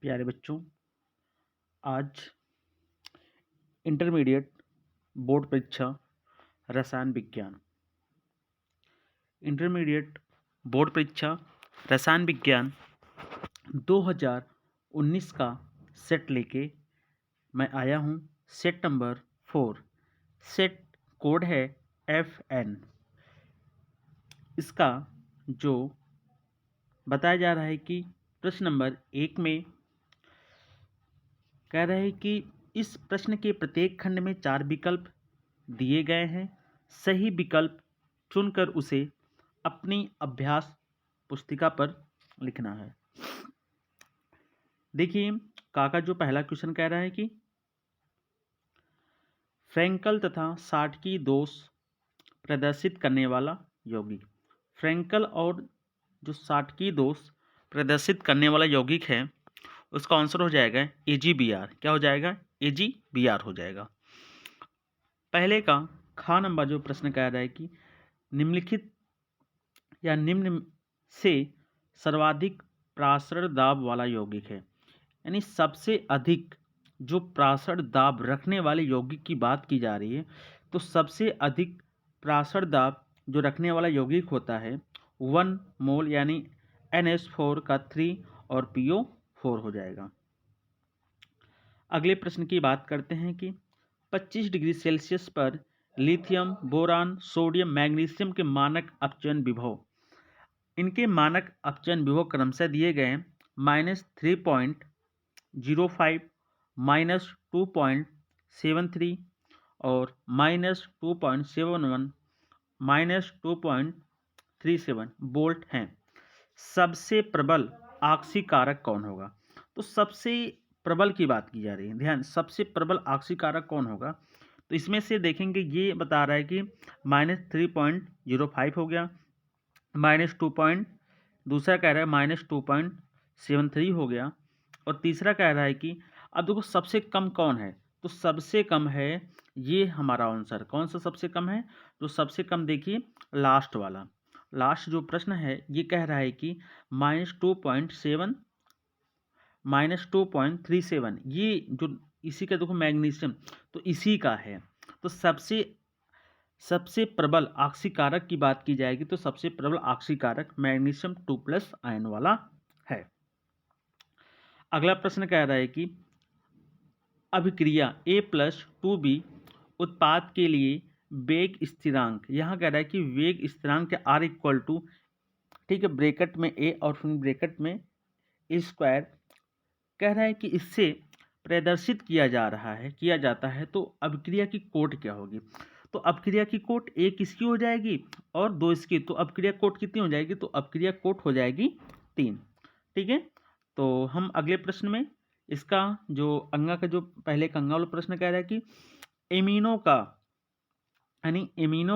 प्यारे बच्चों, आज इंटरमीडिएट बोर्ड परीक्षा रसायन विज्ञान इंटरमीडिएट बोर्ड परीक्षा रसायन विज्ञान 2019 का सेट लेके मैं आया हूँ। Set number 4। सेट कोड है FN। इसका जो बताया जा रहा है कि प्रश्न नंबर 1 में कह रहे हैं कि इस प्रश्न के प्रत्येक खंड में 4 विकल्प दिए गए हैं। सही विकल्प चुनकर उसे अपनी अभ्यास पुस्तिका पर लिखना है। देखिए, काका जो पहला क्वेश्चन कह रहा है कि फ्रैंकल तथा साटकी दोष प्रदर्शित करने वाला यौगिक। फ्रैंकल और जो साटकी दोष प्रदर्शित करने वाला यौगिक है उसका आंसर हो जाएगा AgBr। क्या हो जाएगा? AgBr हो जाएगा। पहले का खा नंबर जो प्रश्न कह रहा है कि निम्नलिखित या निम्न से सर्वाधिक प्रासरण दाब वाला यौगिक है। यानी सबसे अधिक जो प्रासरण दाब रखने वाले यौगिक की बात की जा रही है, तो सबसे अधिक प्रासरण दाब जो रखने वाला यौगिक होता है 1 मोल यानी NH4 का 3 और PO4 हो जाएगा। अगले प्रश्न की बात करते हैं कि 25 डिग्री सेल्सियस पर लिथियम, बोरान, सोडियम, मैग्नीशियम के मानक अपचयन विभव। इनके मानक अपचयन विभव क्रमशः दिए गए हैं -3.05, -2.73 और -2.71, -2.37 वोल्ट हैं। सबसे प्रबल आक्सीकारक कौन होगा? तो सबसे प्रबल की बात की जा रही है। ध्यान, सबसे प्रबल आक्सीकारक कौन होगा? तो इसमें से देखेंगे, ये बता रहा है कि -3.05 हो गया, -2, दूसरा कह रहा है -2.73 हो गया, और तीसरा कह रहा है कि अब देखो सबसे कम कौन है, तो सबसे कम है ये हमारा आंसर। कौन सा सबसे कम है? जो सबसे कम देखिए लास्ट वाला, लास्ट जो प्रश्न है ये कह रहा है कि -2.7, -2.37, ये जो इसी का देखो मैग्नीशियम, तो इसी का है। तो सबसे प्रबल आक्सीकारक की बात की जाएगी तो सबसे प्रबल आक्सीकारक मैग्नीशियम 2+ आयन वाला है। अगला प्रश्न कह रहा है कि अभिक्रिया A+2B उत्पाद के लिए वेग स्थिरांक, यहाँ कह रहा है कि वेग स्थिरांक R इक्वल टू, ठीक है, ब्रैकेट में A और फिर ब्रैकेट में A², कह रहा है कि इससे प्रदर्शित किया जाता है। तो अभिक्रिया की कोट क्या होगी? तो अभिक्रिया की कोट एक इसकी हो जाएगी और 2 इसकी, तो अभिक्रिया कोट कितनी हो जाएगी? तो अभिक्रिया कोट हो जाएगी 3। ठीक है, तो हम अगले प्रश्न में इसका जो अंगा का जो पहले का अंगा वाला प्रश्न कह रहा है कि एमिनो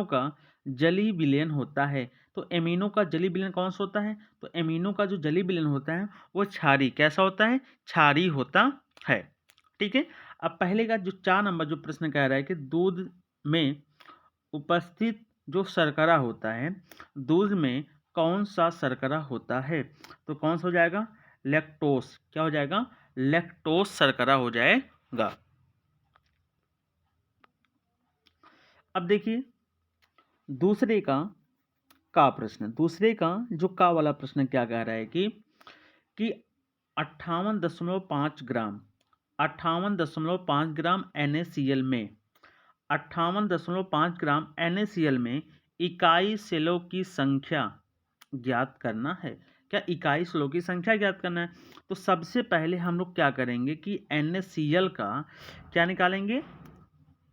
का जलीय विलयन होता है। तो एमिनो का जलीय विलयन कौन सा होता है? तो एमिनो का जो जलीय विलयन होता है वो क्षारीय, कैसा होता है? क्षारीय होता है। ठीक है, अब पहले का जो 4 नंबर जो प्रश्न कह रहा है कि दूध में उपस्थित जो शर्करा होता है, दूध में कौन सा शर्करा होता है? तो कौन सा हो जाएगा? लैक्टोस। क्या हो जाएगा? लैक्टोस शर्करा हो जाएगा। अब देखिए दूसरे का प्रश्न, दूसरे का जो का वाला प्रश्न क्या कह रहा है कि 58.5 ग्राम 58.5 ग्राम NaCl में 58.5 ग्राम NaCl में इकाई सेलों की संख्या ज्ञात करना है। क्या इकाई सेलों की संख्या ज्ञात करना है? तो सबसे पहले हम लोग क्या करेंगे कि NaCl का क्या निकालेंगे?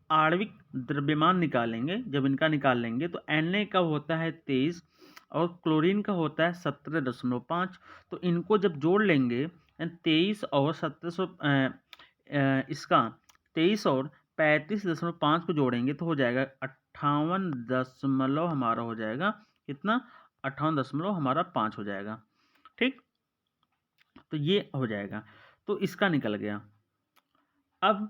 आणविक द्रव्यमान निकालेंगे। जब इनका निकाल लेंगे तो Na का होता है 23 और क्लोरीन का होता है 17.5। तो इनको जब जोड़ लेंगे 23 और 23 और 35.5 को जोड़ेंगे तो हो जाएगा 58 हमारा हो जाएगा कितना? 58.5 हो जाएगा। ठीक, तो ये हो जाएगा, तो इसका निकल गया। अब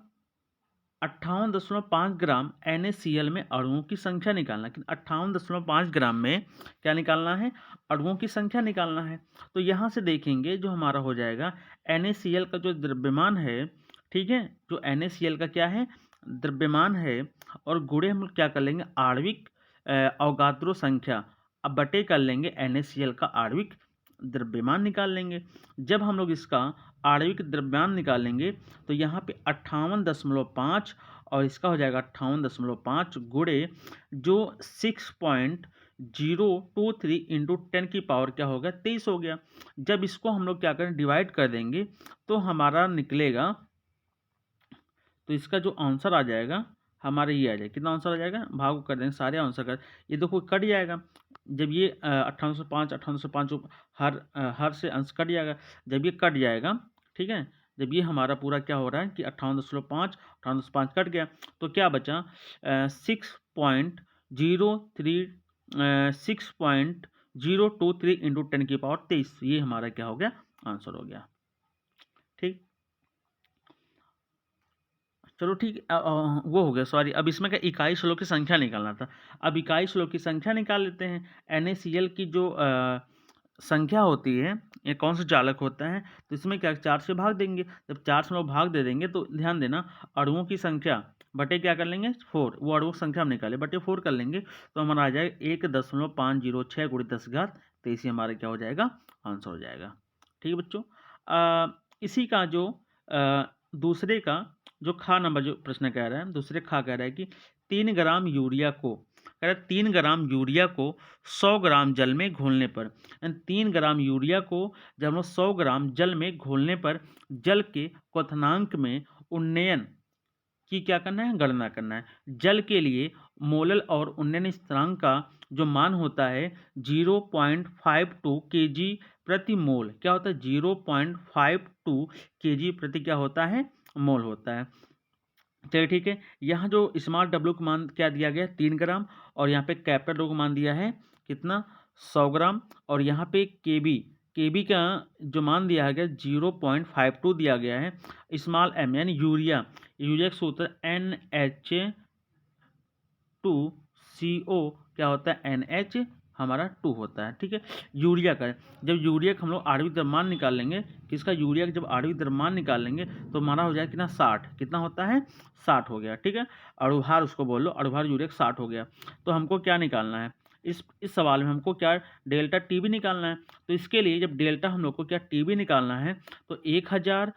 58.5 ग्राम NaCl में अणुओं की संख्या निकालना, लेकिन 58.5 ग्राम में क्या निकालना है, अणुओं की संख्या निकालना है। तो यहाँ से देखेंगे जो हमारा हो जाएगा NaCl का जो द्रव्यमान है, ठीक है, जो NaCl का क्या है, द्रव्यमान है, और गुणे हम लोग क्या कर लेंगे, आणविक अवगाद्रो संख्या, अब बटे कर लेंगे NaCl का आणविक द्रव्यमान निकाल लेंगे। जब हम लोग इसका आणविक द्रव्यमान निकालेंगे तो यहाँ पे 58.5 और इसका हो जाएगा 58.5 गुणे जो 6.023 इंटू 10 की पावर क्या होगा, 23 हो गया। जब इसको हम लोग क्या करें, डिवाइड कर देंगे तो हमारा निकलेगा, तो इसका जो आंसर आ जाएगा हमारे ये आ जाएगा, कितना आंसर आ जाएगा, भाग कर देंगे सारे आंसर कर, ये देखो कट जाएगा। जब ये 5805 हर से अंश कट जाएगा, जब ये कट जाएगा, ठीक है, जब ये हमारा पूरा क्या हो रहा है कि 58.5 कट गया तो क्या बचा, 6.023 इंटू 10 की पावर 23, ये हमारा क्या हो गया, आंसर हो गया। ठीक, चलो ठीक, वो हो गया, सॉरी। अब इसमें क्या, इकाई श्लोक की संख्या निकालना था। अब इकाई श्लोक की संख्या निकाल लेते हैं। NaCl की जो संख्या होती है, ये कौन सा चालक होता है, तो इसमें क्या 4 से भाग देंगे। जब 4 से हम लोग भाग दे देंगे तो ध्यान देना, अणुओं की संख्या बटे क्या कर लेंगे, 4, वो अणुओं की संख्या हम निकाले बटे 4 कर लेंगे तो हमारा आ जाएगा 1.506 गुणित 10⁻23, हमारा क्या हो जाएगा, आंसर हो जाएगा। ठीक है बच्चों, इसी का जो दूसरे का जो खा नंबर जो प्रश्न कह रहा है, दूसरे खा कह रहा है कि 3 ग्राम यूरिया को, कह रहा है 3 ग्राम यूरिया को 100 ग्राम जल में घोलने पर, 3 ग्राम यूरिया को जब हम लोग 100 ग्राम जल में घोलने पर जल के क्वथनांक में उन्नयन की क्या करना है, गणना करना है। जल के लिए मोलल और उन्नयन स्थिरांक का जो मान होता है 0.52 kg प्रति मोल, क्या होता है, 0.52 kg प्रति क्या होता है, मोल होता है। चलिए ठीक है, यहाँ जो स्मॉल डब्ल्यू का मान क्या दिया गया, 3 ग्राम, और यहाँ पे कैपिटल डब्ल्यू का मान दिया है कितना, 100 ग्राम, और यहाँ पे केबी का जो मान दिया गया 0.52 दिया गया है। स्मॉल एम यानी यूरिया का सूत्र NH2CO क्या होता है, NH हमारा 2 होता है। ठीक है, यूरिया का, जब यूरिया का हम लोग आणविक द्रव्यमान निकाल लेंगे, किसका, यूरिया का जब आणविक द्रव्यमान निकाल लेंगे तो हमारा हो जाएगा कितना, 60, कितना होता है, 60 हो गया। ठीक है, अणुभार उसको बोल लो, अणुभार यूरिया का 60 हो गया। तो हमको क्या निकालना है, इस सवाल में हमको क्या डेल्टा टी भी निकालना है। तो इसके लिए जब डेल्टा हम लोग को क्या टी भी निकालना है तो 1000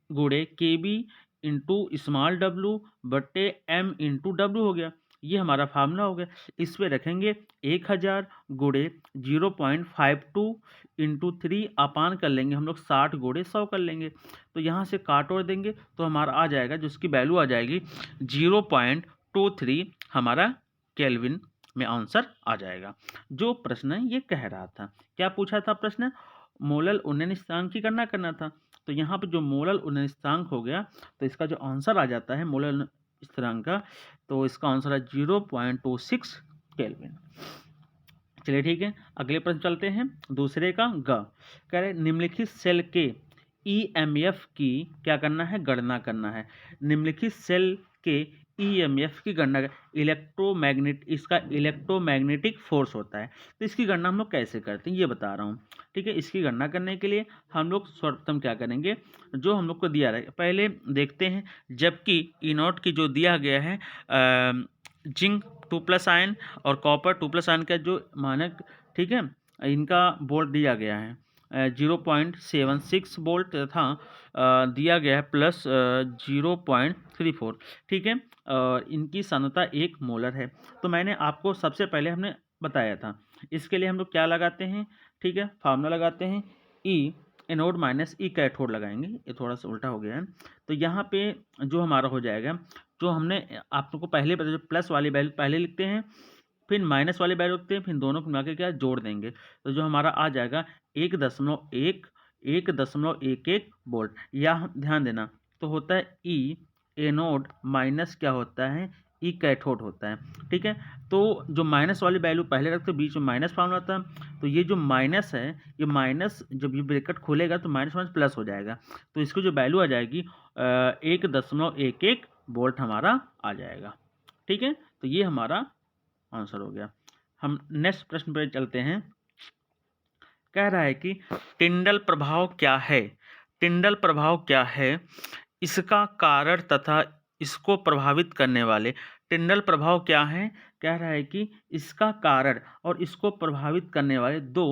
गुणे के बी इंटू स्मॉल डब्लू बटे एम इंटू डब्लू हो गया, ये हमारा फार्मूला हो गया। इस पे रखेंगे 1000 गुणे 0.52 इंटू 3 अपान कर लेंगे हम लोग 60 गुणे 100 कर लेंगे, तो यहाँ से काट और देंगे तो हमारा आ जाएगा, जो उसकी वैल्यू आ जाएगी 0.23 हमारा केल्विन में आंसर आ जाएगा। जो प्रश्न ये कह रहा था, क्या पूछा था प्रश्न, मोलल उन्नयन स्थिरांक की गणना करना था। तो यहाँ पे जो मोलल उन्नयन स्थिरांक हो गया, तो इसका जो आंसर आ जाता है मोलल स्थिरांक का, तो इसका आंसर है 0.26 केल्विन। चलिए ठीक है, अगले प्रश्न चलते हैं। दूसरे का ग कह रहे निम्नलिखित सेल के EMF की क्या करना है, गणना करना है। निम्नलिखित सेल के EMF की गणना, इलेक्ट्रोमैग्नेट, इसका इलेक्ट्रोमैग्नेटिक फोर्स होता है, तो इसकी गणना हम लोग कैसे करते हैं ये बता रहा हूँ। ठीक है, इसकी गणना करने के लिए हम लोग सर्वप्रथम क्या करेंगे, जो हम लोग को दिया रहे पहले देखते हैं। जबकि E0 की जो दिया गया है जिंक 2+ आयन और कॉपर 2+ आयन का जो मानक, ठीक है, इनका वोल्ट दिया गया है 0.76 वोल्ट तथा दिया गया है प्लस 0.34। ठीक है, और इनकी सांद्रता 1 मोलर है। तो मैंने आपको सबसे पहले हमने बताया था, इसके लिए हम लोग क्या लगाते हैं, ठीक है, फार्मूला लगाते हैं, ई एनोड माइनस ई कैथोड लगाएंगे, ये थोड़ा सा उल्टा हो गया है। तो यहाँ पे जो हमारा हो जाएगा, जो हमने आप लोग को पहले बताया, जो प्लस वाली वैल्यू पहले लिखते हैं, फिर माइनस वाली वैल्यू रखते हैं, फिर दोनों को मिला के क्या जोड़ देंगे, तो जो हमारा आ जाएगा 1.11 वोल्ट। या ध्यान देना, तो होता है ई एनोड माइनस क्या होता है, ई कैथोड होता है। ठीक है, तो जो माइनस वाली वैल्यू पहले रखते, बीच में माइनस फार्मूला होता है, तो ये जो माइनस है, ये माइनस जब ये ब्रैकेट खोलेगा तो माइनस माइनस प्लस हो जाएगा, तो इसकी जो वैल्यू आ जाएगी 1.11 वोल्ट हमारा आ जाएगा। ठीक है, तो ये हमारा आंसर हो गया। हम नेक्स्ट प्रश्न पर चलते हैं। कह रहा है कि टिंडल प्रभाव क्या है। टिंडल प्रभाव क्या है, इसका कारण तथा इसको प्रभावित करने वाले। टिंडल प्रभाव क्या है, कह रहा है कि इसका कारण और इसको प्रभावित करने वाले दो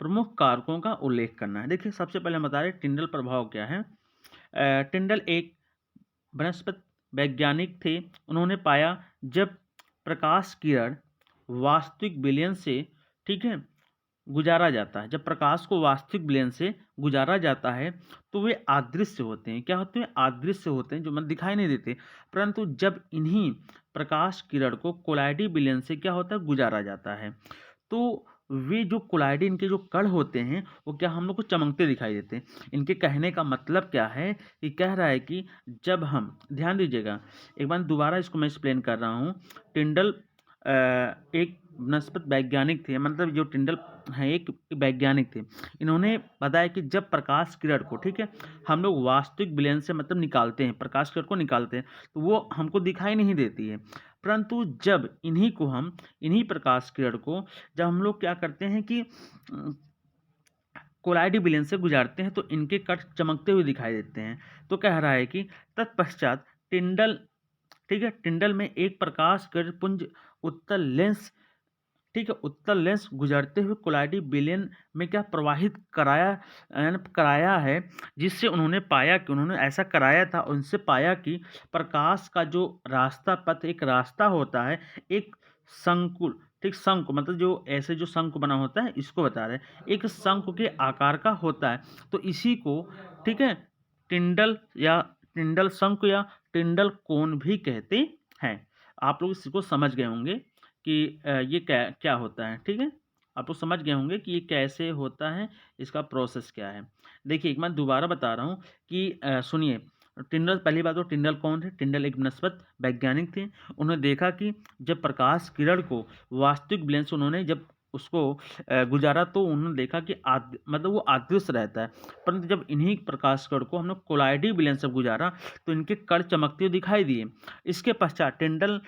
प्रमुख कारकों का उल्लेख करना है। देखिए, सबसे पहले हम बता रहे टिंडल प्रभाव क्या है। टिंडल एक वनस्पति वैज्ञानिक थे। उन्होंने पाया जब प्रकाश किरण वास्तविक विलयन से, ठीक है, गुजारा जाता है, जब प्रकाश को वास्तविक विलयन से गुजारा जाता है तो वे अदृश्य होते हैं। क्या होते हैं? अदृश्य होते हैं, जो मतलब दिखाई नहीं देते। परंतु जब इन्हीं प्रकाश किरण को कोलाइडी विलयन से क्या होता है, गुजारा जाता है, तो वे जो कोलाइडी इनके जो कण होते हैं वो क्या हम लोग को चमकते दिखाई देते हैं। इनके कहने का मतलब क्या है कि कह रहा है कि जब हम, ध्यान दीजिएगा, एक बार दोबारा इसको मैं एक्सप्लेन कर रहा हूँ। टिंडल एक वनस्पति वैज्ञानिक थे, मतलब जो टिंडल हैं एक वैज्ञानिक थे। इन्होंने बताया कि जब प्रकाश किरण को, ठीक है, हम लोग वास्तविक विलयन से मतलब निकालते हैं, प्रकाश किरण को निकालते हैं, तो वो हमको दिखाई नहीं देती है। परंतु जब इन्हीं प्रकाश किरण को जब हम लोग क्या करते हैं कि कोलाइडी विलयन से गुजारते हैं तो इनके कण चमकते हुए दिखाई देते हैं। तो कह रहा है कि तत्पश्चात टिंडल, ठीक है, टिंडल में एक प्रकाश किरण पुंज उत्तल लेंस, ठीक है, उत्तल लेंस गुजरते हुए कोलाइडी विलयन में क्या प्रवाहित कराया है, जिससे उन्होंने पाया कि, उन्होंने ऐसा कराया था, उनसे पाया कि प्रकाश का जो रास्ता पथ, एक रास्ता होता है, एक संकुल, ठीक, शंकु मतलब जो ऐसे जो शंकु बना होता है, इसको बता रहे हैं, एक शंकु के आकार का होता है। तो इसी को, ठीक है, टिंडल या टिंडल शंकु या टिंडल कोन भी कहते हैं। आप लोग इसको समझ गए होंगे कि ये क्या क्या होता है। ठीक है, आप लोग समझ गए होंगे कि ये कैसे होता है, इसका प्रोसेस क्या है। देखिए, एक मैं दोबारा बता रहा हूँ कि सुनिए, टिंडल, पहली बात तो टिंडल कौन थे? टिंडल एक वनस्पति वैज्ञानिक थे। उन्होंने देखा कि जब प्रकाश किरण को वास्तविक विलयन से उन्होंने जब उसको गुजारा तो उन्होंने देखा कि मतलब वो अदृश्य रहता है। परंतु जब इन्हीं प्रकाश किरण को हमने कोलाइडी विलयन से गुजारा तो इनके कण चमकते हुए दिखाई दिए। इसके पश्चात टिंडल,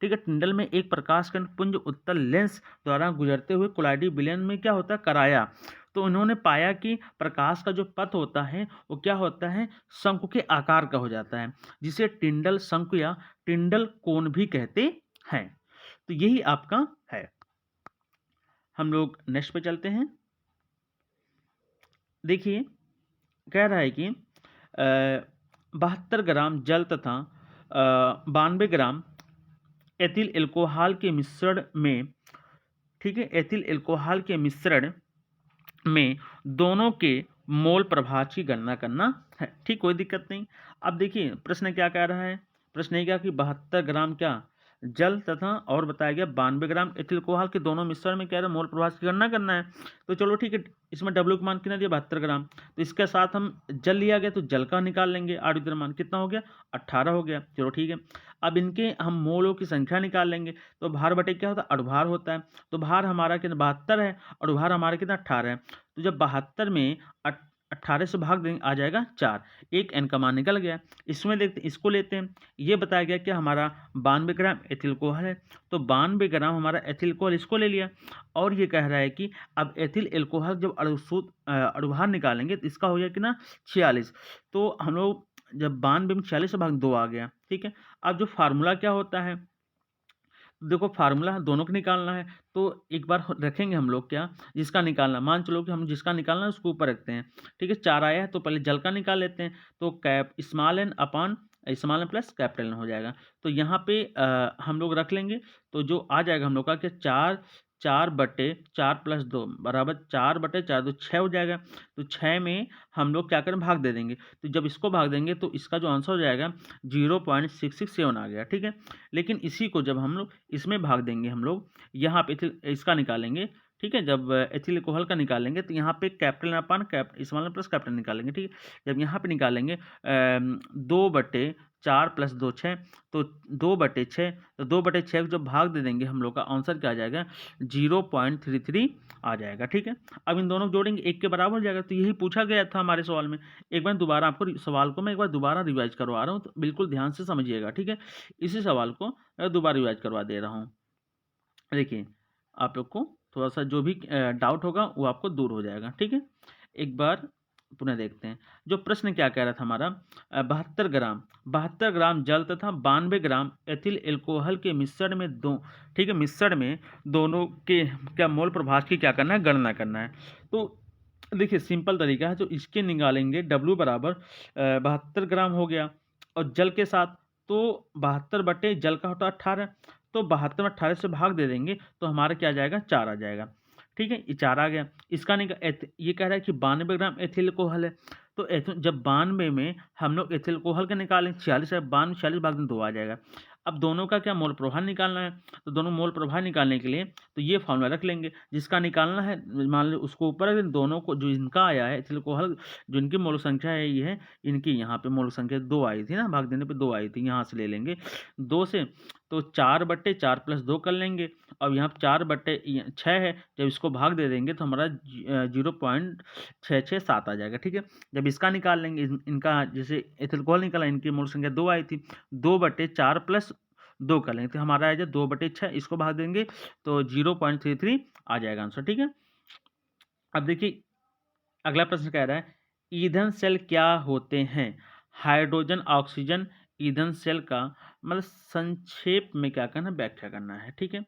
ठीक है, टिंडल में एक प्रकाश कण पुंज उत्तल लेंस द्वारा गुजरते हुए कोलाइडी विलयन में क्या होता है, कराया। तो उन्होंने पाया कि प्रकाश का जो पथ होता है वो क्या होता है, शंकु के आकार का हो जाता है, जिसे टिंडल शंकु या टिंडल कोन भी कहते हैं। तो यही आपका है। हम लोग नेक्स्ट पे चलते हैं। देखिए, कह रहा है कि 72 ग्राम जल तथा 92 ग्राम एथिल एल्कोहल के मिश्रण में, ठीक है, एथिल एल्कोहल के मिश्रण में दोनों के मोल प्रभाव की गणना करना है। ठीक, कोई दिक्कत नहीं। अब देखिए प्रश्न क्या कह रहा है। प्रश्न ये क्या कि 72 ग्राम क्या जल तथा और बताया गया 92 ग्राम एथिल एल्कोहल के दोनों मिश्रण में कह रहा है मोल प्रभाव की गणना करना है। तो चलो ठीक है, इसमें डब्ल्यू का मान कितना दिया, 72 ग्राम। तो इसके साथ हम जल लिया गया तो जल का निकाल लेंगे, आर मान कितना हो गया, 18 हो गया। चलो ठीक है, अब इनके हम मोलों की संख्या निकाल लेंगे। तो भार बटे क्या होता है, अणुभार होता है। तो भार हमारा कितना 72 है, अणुभार हमारा कितना 18 है। तो जब 72 में 18 से भाग देंगे आ जाएगा 4, एक एन का मान निकल गया। इसमें देखते, इसको लेते हैं। ये बताया गया कि हमारा 92 ग्राम एथिल एल्कोहल है, तो 92 ग्राम हमारा एथिल एल्कोहल, इसको ले लिया। और ये कह रहा है कि अब एथिल एल्कोहल जब अणुभार निकालेंगे तो इसका हो जाएगा कितना, 46। तो हम लोग जब 92 में 46 से भाग 2 आ गया। ठीक है, अब जो फार्मूला क्या होता है, देखो फार्मूला दोनों का निकालना है। तो एक बार रखेंगे हम लोग क्या, जिसका निकालना, मान चलो कि हम जिसका निकालना है उसको ऊपर रखते हैं। ठीक है, 4 आया है तो पहले जल का निकाल लेते हैं। तो cap small N upon small N plus capital N हो जाएगा। तो यहाँ पे हम लोग रख लेंगे। तो जो आ जाएगा हम लोग का कि 4 बटे 4 प्लस 2 बराबर 4 बटे 4, तो 6 हो जाएगा। तो 6 में हम लोग क्या करें, भाग दे देंगे। तो जब इसको भाग देंगे तो इसका जो आंसर हो जाएगा 0.667 आ गया। ठीक है, लेकिन इसी को जब हम लोग इसमें भाग देंगे, हम लोग यहाँ पे इसका निकालेंगे। ठीक है। जब एथिल अल्कोहल का निकालेंगे तो यहाँ पे कैपिटल अपान स्मॉल प्लस कैपिटल निकालेंगे, ठीक है। जब यहाँ पे निकालेंगे 2/4 + 2 6, तो 2/6, तो 2/6 को जब भाग दे देंगे हम लोग का आंसर क्या आ जाएगा 0.33 आ जाएगा, ठीक है। अब इन दोनों को जोड़ेंगे 1 के बराबर हो जाएगा। तो यही पूछा गया था हमारे सवाल में। एक बार दोबारा आपको सवाल को मैं एक बार दोबारा रिवाइज करवा रहा हूँ, तो बिल्कुल ध्यान से समझिएगा, ठीक है। इसी सवाल को दोबारा रिवाइज करवा दे रहा हूँ। देखिए आप लोग को थोड़ा सा जो भी डाउट होगा वो आपको दूर हो जाएगा, ठीक है। एक बार पुनः देखते हैं। जो प्रश्न क्या कह रहा था हमारा 72 ग्राम जल तथा 92 ग्राम एथिल एल्कोहल के मिश्रण में ठीक है, मिश्रण में दोनों के क्या मोल प्रभाव की क्या करना है, गणना करना है। तो देखिए सिंपल तरीका है, जो इसके निकालेंगे W बराबर 72 ग्राम हो गया, और जल के साथ तो 72 बटे जल का होता है 18, तो 72 में 18 से भाग दे देंगे तो हमारा क्या आ जाएगा 4 आ जाएगा, ठीक है। ये 4 आ गया। इसका ये कह रहा है कि 92 ग्राम एथिल अल्कोहल है, तो जब 92 में हम लोग एथिल अल्कोहल का निकालें 46 है, 92 46 भाग दें 2 आ जाएगा। अब दोनों का क्या मोल प्रभाव निकालना है, तो दोनों मोल प्रभाव निकालने के लिए तो ये फॉर्मूला रख लेंगे। जिसका निकालना है मान लो उसको ऊपर, दोनों को जो इनका आया है एथिल अल्कोहल, जो इनकी मोल संख्या है ये है, इनकी यहाँ पे मोल संख्या 2 आई थी ना, भाग देने पे 2 आई थी, यहाँ से ले लेंगे 2 से, तो 4/4 + 2 कर लेंगे। अब यहाँ 4/6 है, जब इसको भाग दे देंगे तो हमारा 0.667 आ जाएगा, ठीक है। जब इसका निकाल लेंगे इनका, जैसे एथिल अल्कोहल निकाला, इनकी मोल संख्या 2 आई थी, 2/4 + 2 कर लेंगे तो हमारा आ जाए 2/6, इसको भाग देंगे तो 0.33 आ जाएगा आंसर, ठीक है। अब देखिए अगला प्रश्न कह रहा है ईंधन सेल क्या होते हैं। हाइड्रोजन ऑक्सीजन ईंधन सेल का मतलब संक्षेप में क्या करना, व्याख्या करना है, ठीक है।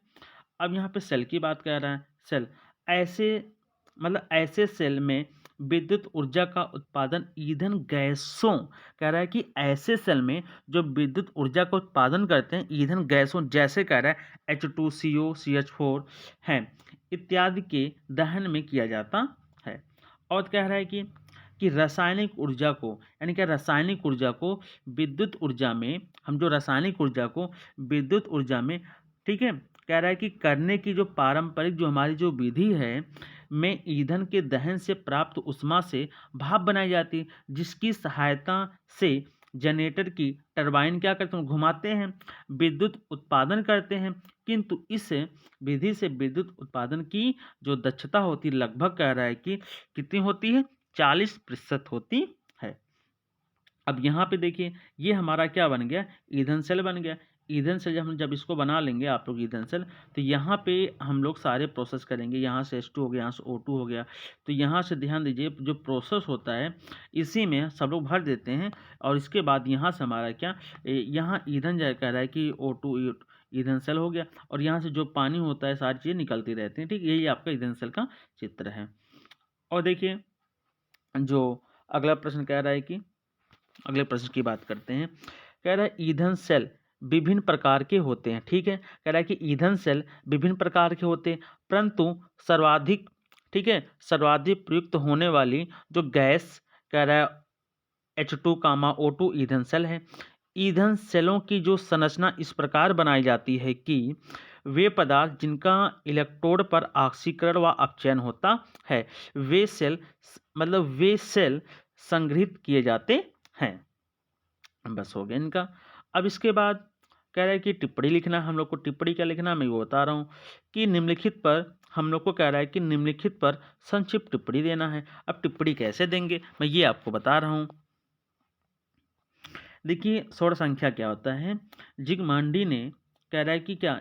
अब यहाँ पे सेल की बात कर रहा है। सेल ऐसे मतलब ऐसे सेल में विद्युत ऊर्जा का उत्पादन ईंधन गैसों, कह रहा है कि ऐसे सेल में जो विद्युत ऊर्जा का उत्पादन करते हैं ईंधन गैसों, जैसे कह रहा है H2CO CH4 हैं इत्यादि के दहन में किया जाता है। और कह रहा है कि रासायनिक ऊर्जा को, यानी कि रासायनिक ऊर्जा को विद्युत ऊर्जा में, हम जो रासायनिक ऊर्जा को विद्युत ऊर्जा में, ठीक है, कह रहा है कि करने की जो पारंपरिक जो हमारी जो विधि है में ईंधन के दहन से प्राप्त उष्मा से भाप बनाई जाती है, जिसकी सहायता से जनरेटर की टरबाइन क्या करते हैं, घुमाते हैं, विद्युत उत्पादन करते हैं। किंतु इस विधि से विद्युत उत्पादन की जो दक्षता होती है लगभग कह रहा है कि कितनी होती है 40% होती है। अब यहाँ पे देखिए ये हमारा क्या बन गया, ईंधन सेल बन गया। ईंधन सेल जब इसको बना लेंगे आप लोग ईंधन सेल, तो यहाँ पे हम लोग सारे प्रोसेस करेंगे। यहाँ से H2 हो गया, यहाँ से O2 हो गया, तो यहाँ से ध्यान दीजिए जो प्रोसेस होता है इसी में सब लोग भर देते हैं। और इसके बाद यहाँ से हमारा क्या, यहाँ ईंधन जा कह रहा है कि O2 ईंधन सेल हो गया, और यहाँ से जो पानी होता है सारी चीज़ें निकलती रहती हैं, ठीक। यही आपका ईंधन सेल का चित्र है। और देखिए जो अगला प्रश्न कह रहा है कि अगले प्रश्न की बात करते हैं। कह रहा है ईंधन सेल विभिन्न प्रकार के होते हैं, ठीक है। कह रहा है कि ईंधन सेल विभिन्न प्रकार के होते हैं, परंतु सर्वाधिक, ठीक है, सर्वाधिक प्रयुक्त होने वाली जो गैस कह रहा है H2, O2 ईंधन सेल है। ईंधन सेलों की जो संरचना इस प्रकार बनाई जाती है कि वे पदार्थ जिनका इलेक्ट्रोड पर ऑक्सीकरण व अपचयन होता है वे सेल संग्रहित किए जाते हैं। बस हो गया इनका। अब इसके बाद कह रहा है कि टिप्पणी लिखना है हम लोग को। टिप्पणी क्या लिखना है मैं वो बता रहा हूँ कि निम्नलिखित पर हम लोग को कह रहा है कि निम्नलिखित पर संक्षिप्त टिप्पणी देना है। अब टिप्पणी कैसे देंगे मैं ये आपको बता रहा हूँ। देखिए सौर संख्या क्या होता है, जिगमांडी ने कह रहा है कि क्या,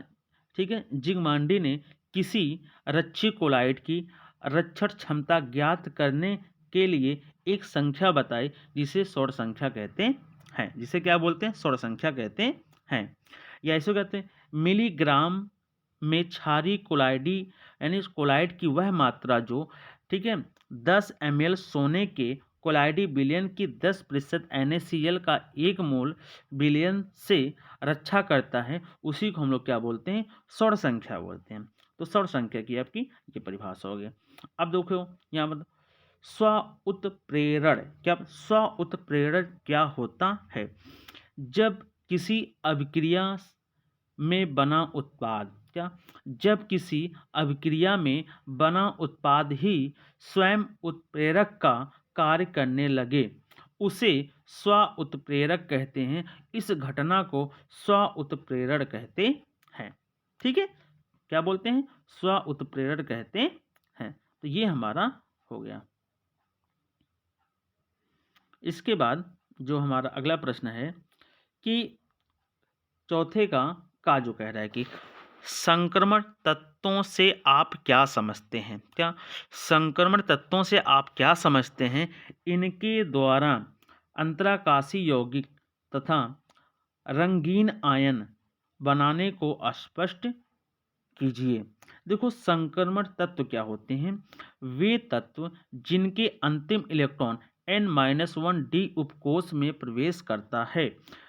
ठीक है, जिगमांडी ने किसी रच्छी कोलाइड की रक्षण क्षमता ज्ञात करने के लिए एक संख्या बताई जिसे सौर संख्या कहते हैं। जिसे क्या बोलते हैं, सौर संख्या कहते हैं। या ऐसे कहते हैं मिलीग्राम में क्षारीय कोलाइडी, यानी कोलाइड की वह मात्रा जो, ठीक है, 10 ml सोने के कोलाइडी विलयन की 10% NaCl का 1 मोल विलयन से रक्षा करता है, उसी को हम लोग क्या बोलते हैं, सौर संख्या बोलते हैं। तो सौर संख्या की आपकी ये परिभाषा हो गई। अब देखो यहाँ पर स्व उत्प्रेरण क्या होता है। जब किसी अभिक्रिया में बना उत्पाद, क्या? जब किसी अभिक्रिया में बना उत्पाद ही स्वयं उत्प्रेरक का कार्य करने लगे, उसे स्व उत्प्रेरक कहते हैं। इस घटना को स्व उत्प्रेरण कहते हैं। ठीक है, क्या बोलते हैं? स्व उत्प्रेरण कहते हैं। तो ये हमारा हो गया। इसके बाद जो हमारा अगला प्रश्न है कि चौथे का जो कह रहा है कि संक्रमण तत्वों से आप क्या समझते हैं? क्या संक्रमण तत्वों से आप क्या समझते हैं? इनके द्वारा अंतराकाशी यौगिक तथा रंगीन आयन बनाने को स्पष्ट कीजिए। देखो, संक्रमण तत्व क्या होते हैं? वे तत्व जिनके अंतिम इलेक्ट्रॉन n-1 d उपकोष में प्रवेश करता है,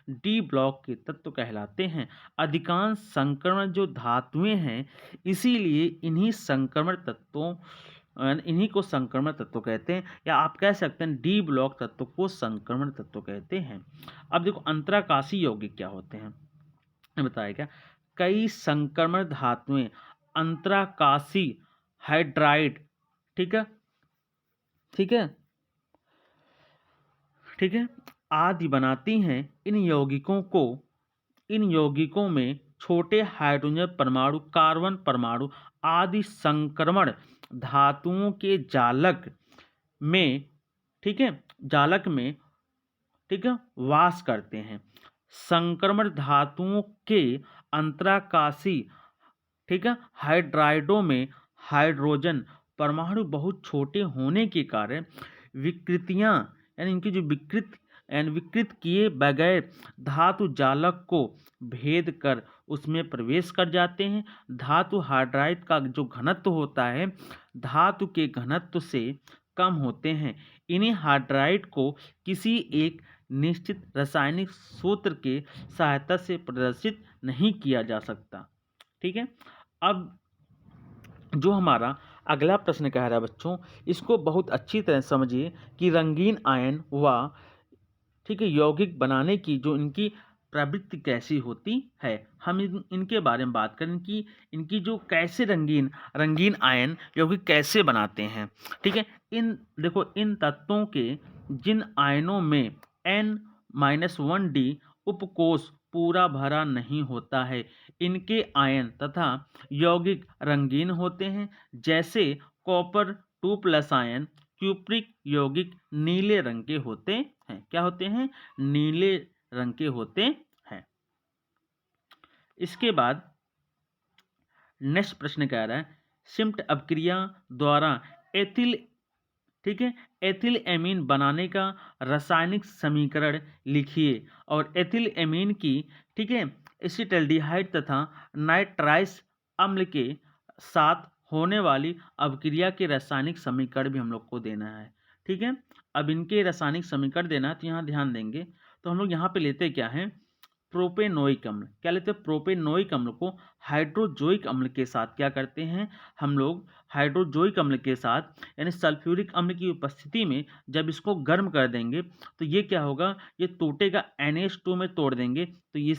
डी ब्लॉक के तत्व कहलाते हैं। अधिकांश संक्रमण जो धातुएं हैं, इसीलिए इन्हीं को संक्रमण तत्व कहते हैं, या आप कह सकते हैं डी ब्लॉक तत्व को संक्रमण तत्व कहते हैं। अब देखो, अंतराकाशी यौगिक क्या होते हैं, बताया क्या? कई संक्रमण धातुएं अंतराकाशी हाइड्राइड, ठीक है, ठीक है, ठीक है, आदि बनाती हैं। इन यौगिकों में छोटे हाइड्रोजन परमाणु, कार्बन परमाणु आदि संक्रमण धातुओं के जालक में, ठीक है, ठीक है, वास करते हैं। संक्रमण धातुओं के अंतराकाशी, ठीक है, हाइड्राइडों में हाइड्रोजन परमाणु बहुत छोटे होने के कारण विकृतियां, यानी इनकी जो विकृत किए बगैर धातु जालक को भेद कर उसमें प्रवेश कर जाते हैं। धातु हाइड्राइड का जो घनत्व होता है, धातु के घनत्व से कम होते हैं। इन्हीं हाइड्राइड को किसी एक निश्चित रासायनिक सूत्र के सहायता से प्रदर्शित नहीं किया जा सकता। ठीक है, अब जो हमारा अगला प्रश्न कह रहा है बच्चों, इसको बहुत अच्छी तरह समझिए कि रंगीन आयन व, ठीक है, यौगिक बनाने की जो इनकी प्रवृत्ति कैसी होती है। हम इनके बारे में बात करें कि इनकी जो कैसे रंगीन आयन यौगिक कैसे बनाते हैं। ठीक है, देखो, इन तत्वों के जिन आयनों में n-1d उपकोष पूरा भरा नहीं होता है, इनके आयन तथा यौगिक रंगीन होते हैं। जैसे कॉपर 2+ आयन क्यूप्रिक यौगिक नीले रंग के होते हैं। क्या होते हैं? नीले रंग के होते हैं। इसके बाद नेक्स्ट प्रश्न कह रहा है, शिम्ट अपक्रिया द्वारा एथिल, ठीक है, एथिल एमीन बनाने का रासायनिक समीकरण लिखिए। और एथिल एमीन की, ठीक है, एसिटल्डिहाइड तथा नाइट्राइस अम्ल के साथ होने वाली अपक्रिया के रासायनिक समीकरण भी हम लोग को देना है। ठीक है, अब इनके रासायनिक समीकरण देना है, तो यहाँ ध्यान देंगे। तो हम लोग यहाँ पे लेते क्या हैं? प्रोपेनोइक अम्ल। क्या लेते हैं? प्रोपेनोइक अम्ल को हाइड्रोजोइक अम्ल के साथ क्या करते हैं हम लोग? हाइड्रोजोइक अम्ल के साथ, यानी सल्फ्यूरिक अम्ल की उपस्थिति में जब इसको गर्म कर देंगे तो ये क्या होगा? ये टूटेगा, NH2 में तोड़ देंगे, तो ये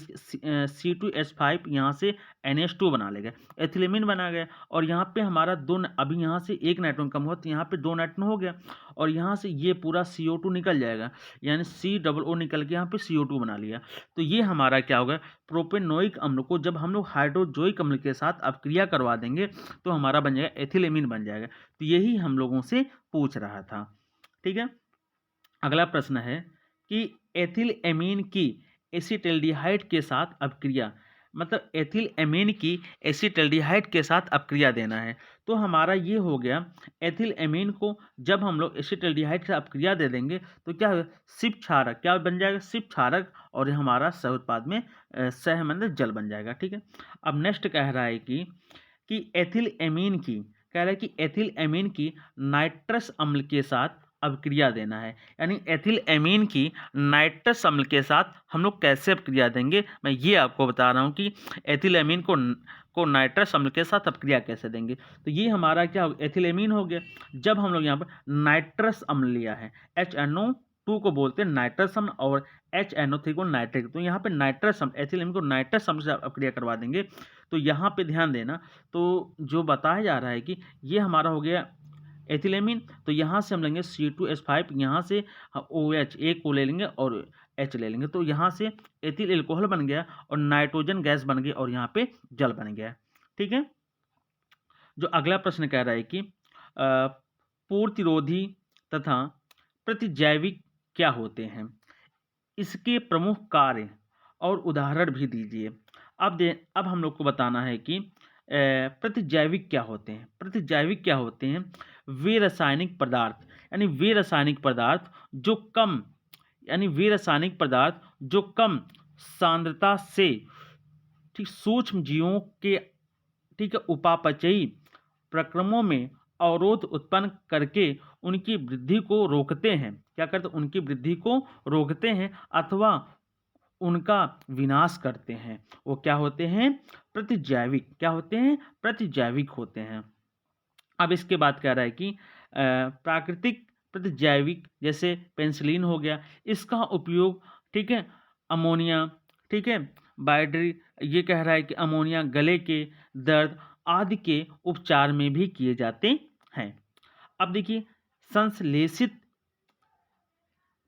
C2H5 यहाँ से NH2 बना लेगा, एथिलेमिन बना गया। और यहाँ पे हमारा अभी यहाँ से एक नाइट्रोजन कम हुआ, तो यहाँ पे 2 नाइट्रोजन हो गया, और यहाँ से ये पूरा CO2 निकल जाएगा, यानी COO निकल के यहाँ पे CO2 बना लिया। तो ये हमारा क्या होगा? प्रोपेनोइक अम्ल को जब हम लोग हाइड्रोजोइक अम्ल के साथ अपक्रिया करवा देंगे तो हमारा बन जाएगा एथिलेमिन बन जाएगा। तो यही हम लोगों से पूछ रहा था। ठीक है, अगला प्रश्न है कि एथिल एमीन की एसिटल्डिहाइड के साथ अपक्रिया, मतलब एथिल एमीन की एसिटल्डिहाइड के साथ अपक्रिया देना है। तो हमारा ये हो गया, एथिल एमीन को जब हम लोग एसिटल्डिहाइड से अपक्रिया दे देंगे तो क्या होगा? सिप क्षारक, क्या बन जाएगा? सिप क्षारक, और हमारा सह उत्पाद में सहमंद जल बन जाएगा। ठीक है, अब नेक्स्ट कह रहा है कि एथिल एमीन की, कह रहा है कि एथिल एमीन की नाइट्रस अम्ल के साथ अपक्रिया देना है। यानी एथिल एमीन की नाइट्रस अम्ल के साथ हम लोग कैसे अपक्रिया देंगे, मैं ये आपको बता रहा हूँ कि एथिल एमीन को नाइट्रस अम्ल के साथ अपक्रिया कैसे देंगे। तो ये हमारा क्या हो? एथिल एमीन हो गया। जब हम लोग यहाँ पर नाइट्रस अम्ल लिया है, HNO, 2 को बोलते हैं नाइट्रस अम्ल और HNO3 को नाइट्रिक। तो यहाँ पे नाइट्रस अम्ल, एथिल को नाइट्रस अम्ल से अपक्रिया करवा देंगे। तो यहाँ पे ध्यान देना, तो जो बताया जा रहा है कि ये हमारा हो गया एथिलेमिन, तो यहाँ से हम लेंगे C2H5, यहाँ से OH एक को ले लेंगे और H ले लेंगे, तो यहाँ से एथिल एल्कोहल बन गया और नाइट्रोजन गैस बन गई और यहाँ पे जल बन गया। ठीक है, जो अगला प्रश्न कह रहा है कि पूर्तिरोधी तथा प्रतिजैविक क्या होते हैं, इसके प्रमुख कार्य और उदाहरण भी दीजिए। अब हम लोग को बताना है कि प्रतिजैविक क्या होते हैं। प्रतिजैविक क्या होते हैं? वे रासायनिक पदार्थ, यानी वे रासायनिक पदार्थ जो कम, यानी वे रासायनिक पदार्थ जो कम सांद्रता से ठीक सूक्ष्म जीवों के ठीक है उपापचयी प्रक्रमों में अवरोध उत्पन्न करके उनकी वृद्धि को रोकते हैं। क्या करते हैं? उनकी वृद्धि को रोकते हैं अथवा उनका विनाश करते हैं। वो क्या होते हैं? प्रतिजैविक। क्या होते हैं? प्रतिजैविक होते हैं। अब इसके बाद कह रहा है कि प्राकृतिक प्रतिजैविक जैसे पेनिसिलिन हो गया, इसका उपयोग ठीक है अमोनिया, ठीक है बायोड्री, ये कह रहा है कि अमोनिया गले के दर्द आदि के उपचार में भी किए जाते हैं। अब देखिए संश्लेषित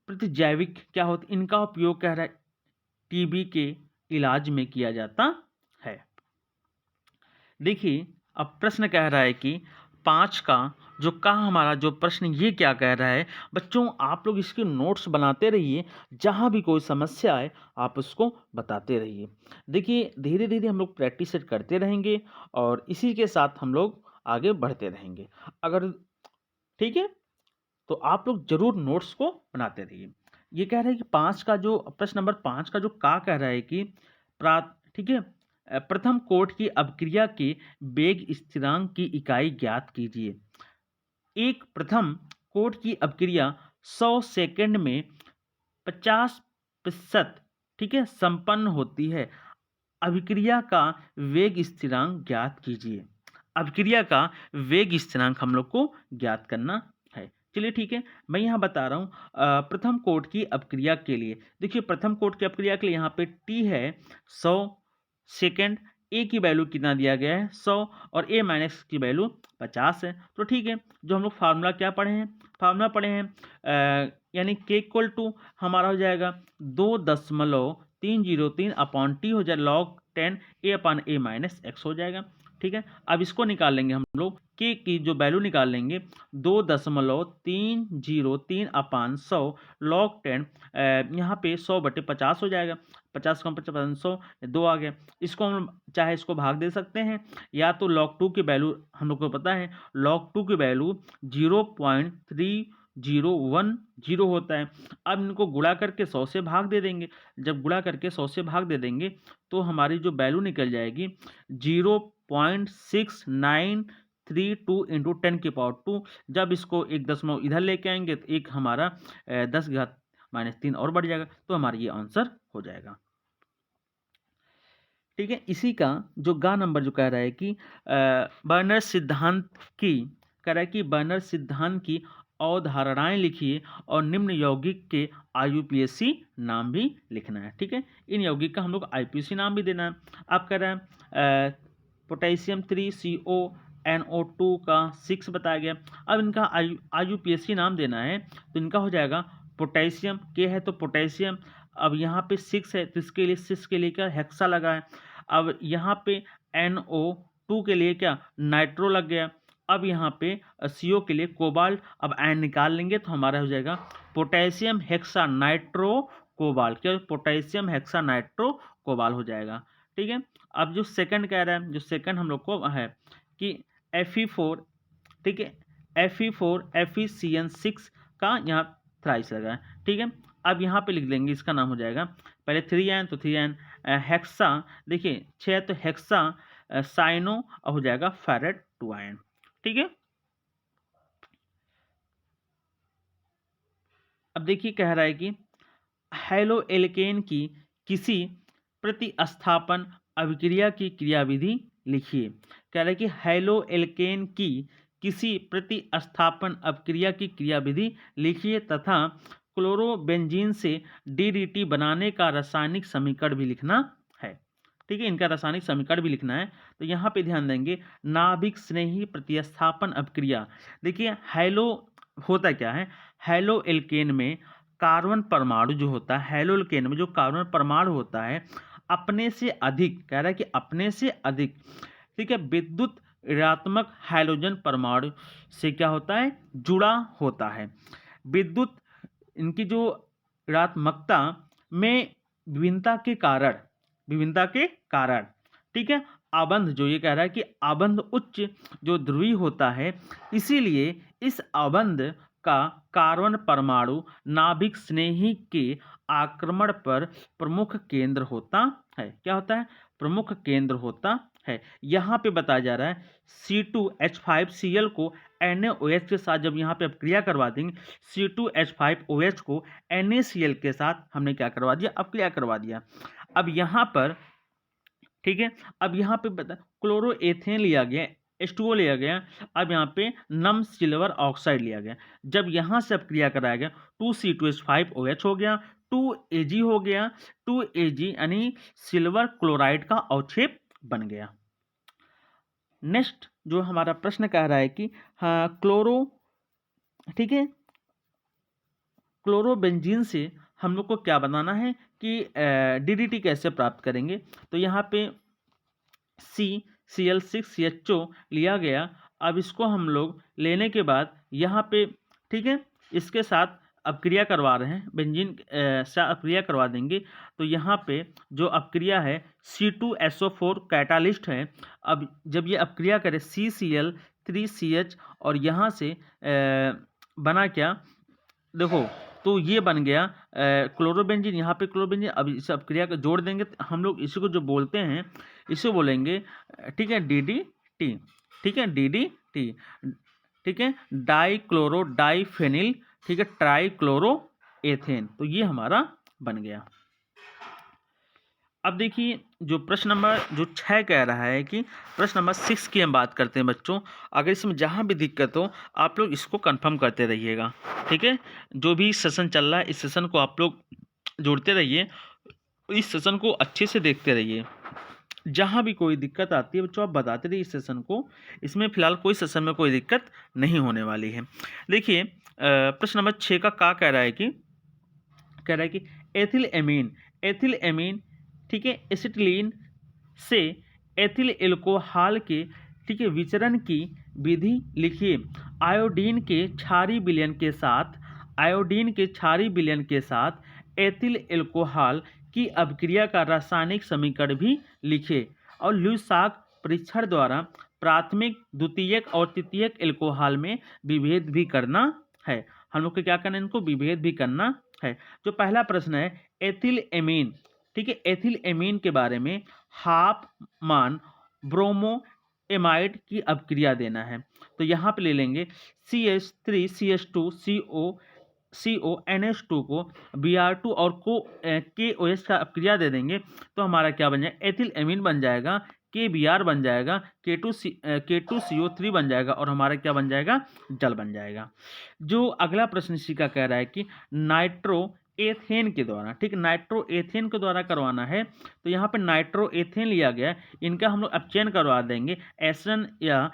प्रतिजैविक क्या होते, इनका उपयोग कह रहा है टीबी के इलाज में किया जाता है। देखिए अब प्रश्न कह रहा है कि 5 का जो का हमारा जो प्रश्न ये क्या कह रहा है, बच्चों आप लोग इसके नोट्स बनाते रहिए, जहाँ भी कोई समस्या आए आप उसको बताते रहिए। देखिए धीरे धीरे हम लोग प्रैक्टिस करते रहेंगे और इसी के साथ हम लोग आगे बढ़ते रहेंगे। अगर ठीक है तो आप लोग जरूर नोट्स को बनाते रहिए। ये कह रहा है कि 5 का जो प्रश्न नंबर 5 का जो का कह रहा है कि ठीक है प्रथम कोट की अपक्रिया के वेग स्थिरांक की इकाई ज्ञात कीजिए। एक प्रथम कोट की अपक्रिया 100 सेकंड में 50% ठीक है संपन्न होती है। अभिक्रिया का वेग स्थिरांक ज्ञात कीजिए। अभिक्रिया का वेग स्थिरांक हम लोग को ज्ञात करना है। चलिए ठीक है, मैं यहाँ बता रहा हूँ प्रथम कोट की अपक्रिया के लिए। देखिए प्रथम कोट की अपक्रिया के लिए यहाँ पे टी है 100 सेकेंड, ए की वैल्यू कितना दिया गया है 100 और ए माइनस की वैल्यू 50 है। तो ठीक है, जो हम लोग फार्मूला क्या पढ़े हैं, फार्मूला पढ़े हैं यानी के इक्वल टू हमारा हो जाएगा 2.303 अपॉन टी हो जाए log 10 ए अपॉन ए माइनस एक्स हो जाएगा। ठीक है, अब इसको निकाल लेंगे हम लोग, के की जो वैल्यू निकाल लेंगे 2.303 अपान 100 log 10 यहाँ पे 100/50 हो जाएगा। 50 कम 100 2 आ गया। इसको हम चाहे इसको भाग दे सकते हैं या तो log 2 की वैल्यू हम लोग को पता है log 2 की वैल्यू 0.3010 होता है। अब इनको गुणा करके 100 से भाग दे देंगे। जब गुणा करके 100 से भाग दे देंगे तो हमारी जो वैल्यू निकल जाएगी 0.6932 इंटू 10⁻²। जब इसको एक दशमलव इधर लेके आएंगे तो एक हमारा 10⁻³ और बढ़ जाएगा, तो हमारा ये आंसर हो जाएगा। ठीक है, इसी का जो गा नंबर जो कह रहा है कि बर्नर सिद्धांत की कह रहा है कि बर्नर सिद्धांत की अवधारणाएं लिखिए और निम्न यौगिक के IUPAC नाम भी लिखना है। ठीक है, इन यौगिक का हम लोग IUPAC नाम भी देना है। आप कह रहे हैं पोटेशियम 3CONO2 का 6 बताया गया। अब इनका IUPAC नाम देना है तो इनका हो जाएगा पोटेशियम के है तो पोटेशियम, अब यहाँ पे 6 है तो इसके लिए 6 के लिए क्या हेक्सा लगा है। अब यहाँ पे NO2 के लिए क्या नाइट्रो लग गया। अब यहाँ पे CO के लिए कोबाल्ट, अब आयन निकाल लेंगे तो हमारा हो जाएगा पोटेशियम हेक्सा नाइट्रो कोबाल्ट। क्या पोटेशियम हेक्सा नाइट्रो कोबाल्ट हो जाएगा। ठीक है, अब जो सेकंड कह रहा है, जो सेकंड हम लोग को है कि Fe4 ठीक है Fe4 FeCN6 का यहाँ थ्राइस लगा है। ठीक है, अब यहाँ पे लिख देंगे इसका नाम हो जाएगा पहले 3N तो 3N हेक्सा, देखिए 6 तो हेक्सा साइनो हो जाएगा फेरेट 2 आयन। ठीक है, अब देखिए कह रहा है कि हेलो एल्केन की किसी प्रतिस्थापन अभिक्रिया की क्रियाविधि लिखिए। कह रहा है कि हेलो एल्केन की किसी प्रतिस्थापन अपक्रिया की क्रियाविधि लिखिए तथा क्लोरोबेंजीन से DDT बनाने का रासायनिक समीकरण भी लिखना है। ठीक है, इनका रासायनिक समीकरण भी लिखना है। तो यहाँ पे ध्यान देंगे, नाभिक स्नेही प्रतिस्थापन अभिक्रिया। देखिए हैलो होता क्या है, हैलो एल्केन में कार्बन परमाणु जो होता है, हैलो एल्केन में जो कार्बन परमाणु होता है अपने से अधिक, कह रहा है कि अपने से अधिक, ठीक है, विद्युत ऋणात्मक हाइड्रोजन परमाणु से क्या होता है, जुड़ा होता है। विद्युत इनकी जो ऋणात्मकता में विभिन्नता के कारण, ठीक है, आबंध जो ये कह रहा है कि आबंध उच्च जो ध्रुवीय होता है, इसीलिए इस आबंध का कार्बन परमाणु नाभिक स्नेही के आक्रमण पर प्रमुख केंद्र होता है। क्या होता है, प्रमुख केंद्र होता है। यहाँ पे बताया जा रहा है C2H5Cl को NaOH के साथ जब यहाँ पे अपक्रिया करवा देंगे, C2H5OH को NaCl के साथ हमने क्या करवा दिया, अपक्रिया करवा दिया। अब यहाँ पर, ठीक है, अब यहाँ पे बता क्लोरोएथेन लिया गया, H2O लिया गया, अब यहाँ पे नम सिल्वर ऑक्साइड लिया गया। जब यहाँ से अपक्रिया कराया गया 2C2H5OH हो गया, 2Ag हो गया, 2Ag यानी सिल्वर क्लोराइड का अवक्षेप बन गया। नेक्स्ट जो हमारा प्रश्न कह रहा है कि हाँ ठीक है, क्लोरोबेंजीन से हम लोग को क्या बनाना है कि DDT कैसे प्राप्त करेंगे। तो यहाँ पे CCl6CHO लिया गया। अब इसको हम लोग लेने के बाद यहाँ पे, ठीक है, इसके साथ अपक्रिया करवा रहे हैं, बेंजीन से अपक्रिया करवा देंगे। तो यहाँ पे जो अपक्रिया है C2SO4 कैटालिस्ट है। अब जब ये अपक्रिया करे CCl3CH और यहाँ से बना क्या, देखो, तो ये बन गया क्लोरोबेंजीन। यहाँ पे क्लोरोबेंजीन, अब इस अपक्रिया को जोड़ देंगे, हम लोग इसी को जो बोलते हैं इसे बोलेंगे, ठीक है, DDT, ठीक है, DDT, ठीक है, डाइक्लोरो डाइफेनिल, ठीक है, ट्राइक्लोरोएथेन। तो ये हमारा बन गया। अब देखिए जो प्रश्न नंबर जो 6 कह रहा है कि प्रश्न नंबर 6 की हम बात करते हैं बच्चों। अगर इसमें जहाँ भी दिक्कत हो आप लोग इसको कंफर्म करते रहिएगा, ठीक है। जो भी सेशन चल रहा है इस सेशन को आप लोग जोड़ते रहिए, इस सेशन को अच्छे से देखते रहिए। जहाँ भी कोई दिक्कत आती है बच्चों आप बताते रहिए इस सेशन को। इसमें फिलहाल कोई सेशन में कोई दिक्कत नहीं होने वाली है। देखिए प्रश्न नंबर 6 का क्या कह रहा है कि एथिल एमीन, ठीक है, एसिटिलीन से एथिल एल्कोहल के, ठीक है, विचरण की विधि लिखिए। आयोडीन के क्षारीय विलयन के साथ एथिल एल्कोहल की अभिक्रिया का रासायनिक समीकरण भी लिखे और ल्यूसाक परीक्षण द्वारा प्राथमिक, द्वितीयक और तृतीयक एल्कोहल में विभेद भी करना है। हम लोग को क्या करना है, इनको विभेद भी करना है। जो पहला प्रश्न है एथिल एमीन, ठीक है, एथिल एमीन के बारे में हाफमान ब्रोमोएमाइड की अभिक्रिया देना है। तो यहाँ पे ले लेंगे CH3CH2CO NH2 को Br2 और KOH का अभिक्रिया दे देंगे। तो हमारा क्या बन जाएगा, एथिल एमीन बन जाएगा, KBr बन जाएगा, K2CO3 बन जाएगा और हमारा क्या बन जाएगा, जल बन जाएगा। जो अगला प्रश्न इसी का कह रहा है कि नाइट्रोएथेन के द्वारा, ठीक, नाइट्रोएथेन के द्वारा करवाना है। तो यहाँ पे नाइट्रोएथेन लिया गया, इनका हम लोग अपचयन करवा देंगे एसएन या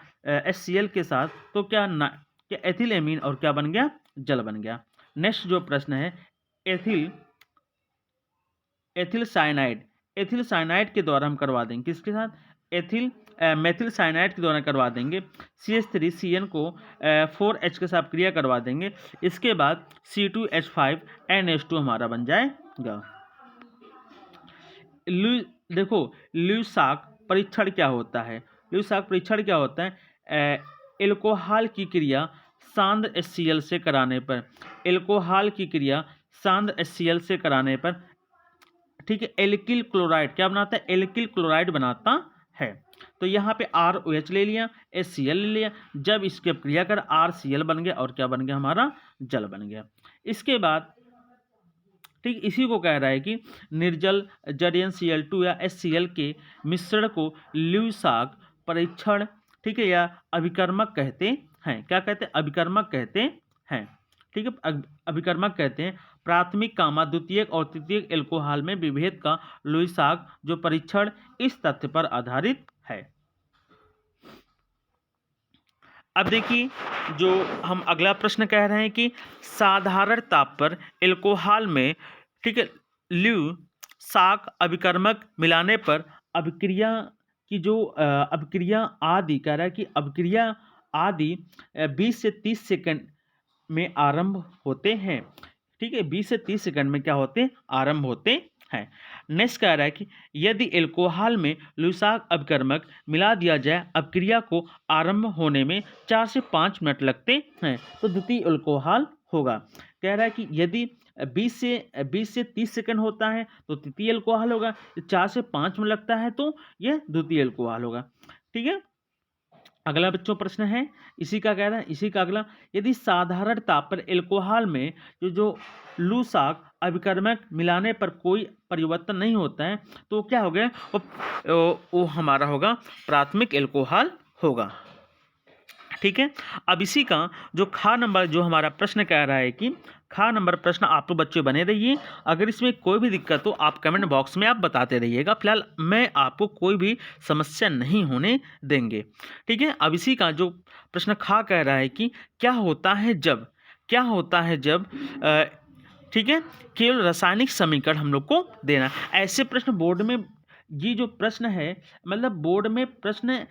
HCl के साथ। तो क्या एथिल एमीन और क्या बन गया, जल बन गया। नेक्स्ट जो प्रश्न है एथिल साइनाइड के द्वारा हम करवा देंगे, किसके साथ, मेथिल साइनाइड के द्वारा करवा देंगे। CH3CN को 4H के साथ क्रिया करवा देंगे। इसके बाद C2H5NH2 हमारा बन जाएगा। देखो ल्यूसाक परीक्षण क्या होता है, एल्कोहल की क्रिया सांद्र HCl से कराने पर, ठीक है, एल्किल क्लोराइड क्या बनाता है, एल्किल क्लोराइड बनाता है। तो यहाँ पे ROH ले लिया, HCl ले लिया, जब इसके क्रिया कर RCl बन गया और क्या बन गया, हमारा जल बन गया। इसके बाद, ठीक, इसी को कह रहा है कि निर्जल ZnCl2 या HCl के मिश्रण को ल्यूसाक परीक्षण, ठीक है, या अभिकर्मक कहते हैं। क्या कहते हैं, अभिकर्मक कहते हैं, ठीक है, अभिकर्मक कहते हैं। प्राथमिक, द्वितीयक और तृतीयक एल्कोहल में विभेद का लुईसाक जो परीक्षण इस तथ्य पर आधारित है। अब देखिए, जो हम अगला प्रश्न कह रहे हैं कि साधारण ताप पर एल्कोहल में, ठीक है, लुईसाक अभिकर्मक मिलाने पर अभिक्रिया की जो अभिक्रिया आदि कह रहा है कि अभिक्रिया आदि 20 से 30 सेकंड में आरंभ होते हैं। ठीक है, 20 से 30 सेकंड में क्या होते हैं, आरंभ होते हैं। नेक्स्ट कह रहा है कि यदि एल्कोहल में लुईसाक अभिकर्मक मिला दिया जाए, अभिक्रिया को आरंभ होने में 4 से 5 मिनट लगते हैं, तो द्वितीय एल्कोहल होगा। कह रहा है कि यदि 20 से 30 सेकंड होता है तो तृतीय एल्कोहल होगा, 4 से 5 मिनट लगता है तो यह द्वितीय एल्कोहल होगा। ठीक है, अगला बच्चों प्रश्न है इसी का, कह रहा है इसी का अगला, यदि साधारण ताप पर एल्कोहल में जो लुईसाक अभिकर्मक मिलाने पर कोई परिवर्तन नहीं होता है तो क्या हो गया, वो हमारा होगा प्राथमिक एल्कोहल होगा। ठीक है, अब इसी का जो खा नंबर जो हमारा प्रश्न कह रहा है कि खा नंबर प्रश्न आप लोग बच्चे बने रहिए। अगर इसमें कोई भी दिक्कत हो आप कमेंट बॉक्स में आप बताते रहिएगा। फिलहाल मैं आपको कोई भी समस्या नहीं होने देंगे। ठीक है, अब इसी का जो प्रश्न खा कह रहा है कि क्या होता है जब ठीक है, केवल रासायनिक समीकरण हम लोग को देना। ऐसे प्रश्न बोर्ड में, ये जो प्रश्न है मतलब बोर्ड में प्रश्न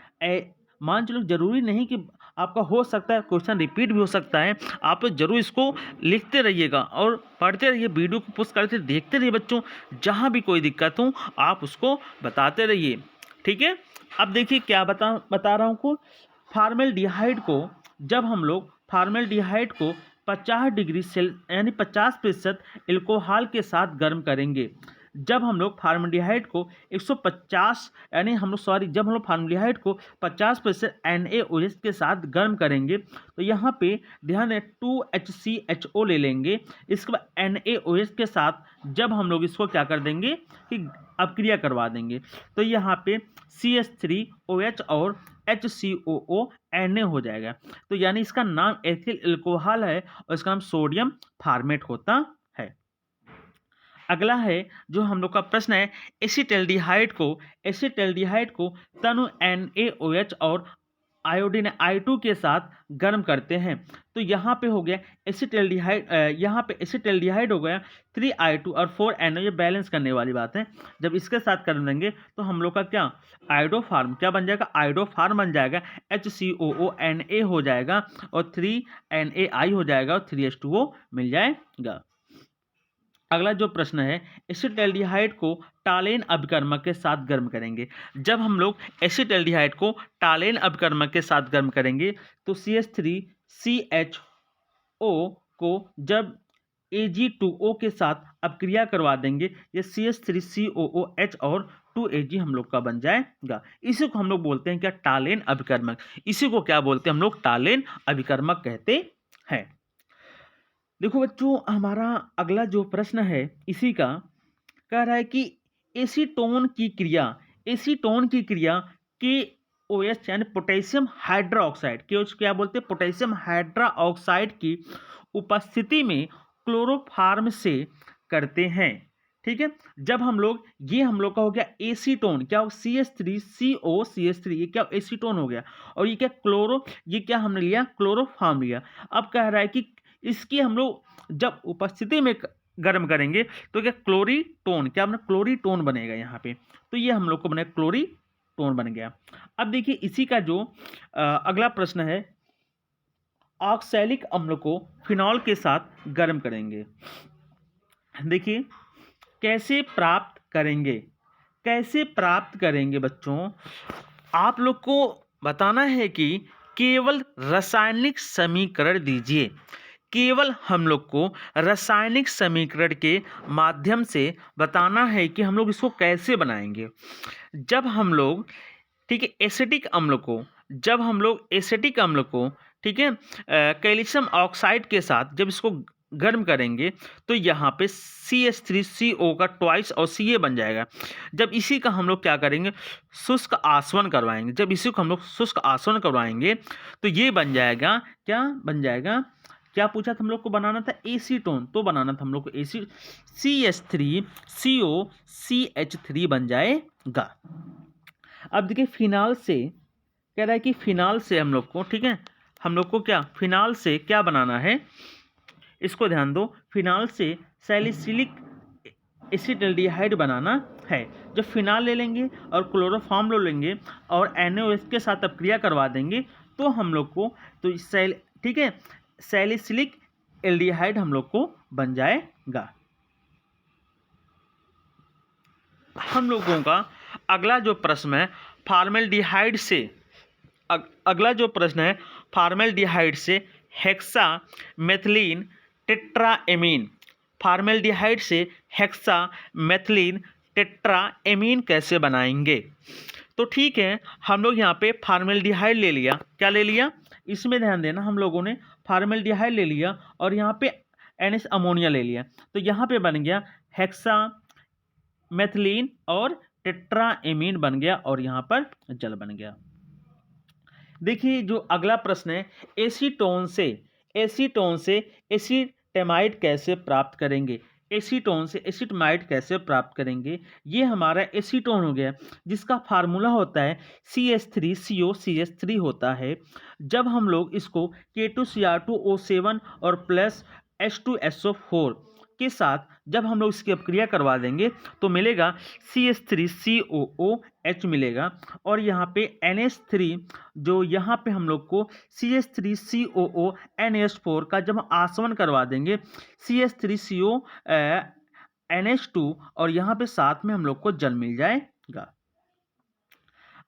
मान चलो जरूरी नहीं कि आपका हो सकता है क्वेश्चन रिपीट भी हो सकता है। आप जरूर इसको लिखते रहिएगा और पढ़ते रहिए, वीडियो को पुश करते देखते रहिए बच्चों। जहाँ भी कोई दिक्कत हो आप उसको बताते रहिए। ठीक है, अब देखिए क्या बता रहा हूँ को, फार्मेल्डिहाइड को जब हम लोग फार्मेल्डिहाइड को 50 डिग्री सेल्सियस यानी 50% एल्कोहल के साथ गर्म करेंगे। जब हम लोग फार्मेल्डिहाइड को 150 यानी जब हम लोग फार्मेल्डिहाइड को 50% NaOH के साथ गर्म करेंगे तो यहाँ पे ध्यान है 2HCHO ले लेंगे। इसके बाद NaOH के साथ जब हम लोग इसको क्या कर देंगे कि अपक्रिया करवा देंगे तो यहाँ पे CH3OH और HCOO Na हो जाएगा। तो यानी इसका नाम एथिल एल्कोहल है और इसका नाम सोडियम फार्मेट होता है। अगला है जो हम लोग का प्रश्न है, एसिटल्डिहाइड को तनु NaOH और आयोडीन I2 के साथ गर्म करते हैं तो यहाँ पे हो गया एसिटल्डिहाइड, यहाँ पे एसिटल्डिहाइड हो गया 3I2 और 4NO, ये बैलेंस करने वाली बात है। जब इसके साथ कर देंगे तो हम लोग का क्या आयोडोफार्म क्या बन जाएगा, आयोडोफार्म बन जाएगा, HCOONA हो जाएगा और 3NaI हो जाएगा और 3H2O मिल जाएगा। अगला जो प्रश्न है, एसिटल्डिहाइड को टालेन अभिकर्मक के साथ गर्म करेंगे। जब हम लोग एसिटल्डिहाइड को टालेन अभिकर्मक के साथ गर्म करेंगे तो CH3CHO को जब Ag2O के साथ अपक्रिया करवा देंगे, ये CH3COOH और 2Ag हम लोग का बन जाएगा। इसी को हम लोग बोलते हैं क्या, टालेन अभिकर्मक। इसी को क्या बोलते हैं हम लोग, टालेन अभिकर्मक कहते हैं। देखो बच्चों, हमारा अगला जो प्रश्न है इसी का कह रहा है कि एसीटोन की क्रिया KOH यानी पोटेशियम हाइड्रोक्साइड, क्या बोलते हैं, पोटेशियम हाइड्रोक्साइड की उपस्थिति में क्लोरोफार्म से करते हैं। ठीक है, जब हम लोग का हो गया एसीटोन, क्या CH3COCH3, ये क्या एसीटोन हो गया और ये क्या हमने लिया, क्लोरोफार्म लिया। अब कह रहा है कि इसकी हम लोग जब उपस्थिति में गर्म करेंगे तो क्या क्लोरीटोन, क्या अपना क्लोरीटोन बनेगा यहाँ पे, तो ये हम लोग को बनेगा क्लोरीटोन बन गया। अब देखिए इसी का जो अगला प्रश्न है, ऑक्सैलिक अम्ल को फिनॉल के साथ गर्म करेंगे। देखिए कैसे प्राप्त करेंगे बच्चों, आप लोग को बताना है कि केवल रासायनिक समीकरण दीजिए। केवल हम लोग को रासायनिक समीकरण के माध्यम से बताना है कि हम लोग इसको कैसे बनाएंगे। जब हम लोग ठीक है एसिटिक अम्ल को ठीक है कैल्शियम ऑक्साइड के साथ जब इसको गर्म करेंगे तो यहाँ पे CH3CO का ट्वाइस और Ca बन जाएगा। जब इसी का हम लोग क्या करेंगे, शुष्क आसवन करवाएंगे। जब इसी को हम लोग शुष्क आसवन करवाएंगे तो ये बन जाएगा, क्या बन जाएगा क्या पूछा था हम लोग को? बनाना था एसीटोन, तो बनाना था हम लोग को एसी CH3CO CH3 बन जाएगा। अब देखिए फिनाल से कह रहा है कि फिनाल से हम लोग को, ठीक है, हम लोग को क्या फिनाल से क्या बनाना है, इसको ध्यान दो। फिनाल से सैलिसिलिक एसिटाल्डिहाइड बनाना है। जब फिनाल ले लेंगे और क्लोरोफॉर्म ले लेंगे और NaOH के साथ अब क्रिया करवा देंगे तो हम लोग को तो ठीक है, सैलिसिलिक एल्डिहाइड हम लोग को बन जाएगा। हम लोगों का अगला जो प्रश्न है फॉर्मेल्डिहाइड से, अगला जो प्रश्न है फॉर्मेल्डिहाइड से हेक्सा मेथिलीन टेट्राएमीन, फॉर्मेल्डिहाइड से हेक्सा मेथिलीन टेट्राएमीन कैसे बनाएंगे? तो ठीक है, हम लोग यहाँ पे फॉर्मेल्डिहाइड ले लिया, क्या ले लिया, इसमें ध्यान देना, हम लोगों ने फॉर्मेल्डिहाइड ले लिया और यहाँ पे NH अमोनिया ले लिया, तो यहाँ पे बन गया हेक्सा मेथिलीन और टेट्राएमीन बन गया और यहाँ पर जल बन गया। देखिए जो अगला प्रश्न है एसीटोन से एसीटेमाइड कैसे प्राप्त करेंगे, एसीटोन से एसीटेमाइड कैसे प्राप्त करेंगे? ये हमारा एसीटोन हो गया जिसका फार्मूला होता है CH3COCH3 होता है। जब हम लोग इसको K2Cr2O7 और प्लस H2SO4 के साथ जब हम लोग इसकी अपक्रिया करवा देंगे तो मिलेगा CH3COOH मिलेगा और यहाँ पे NH3 जो यहाँ पे हम लोग को CH3COO NH4 का जब हम आसवन करवा देंगे CH3CO NH2 और यहाँ पे साथ में हम लोग को जल मिल जाएगा।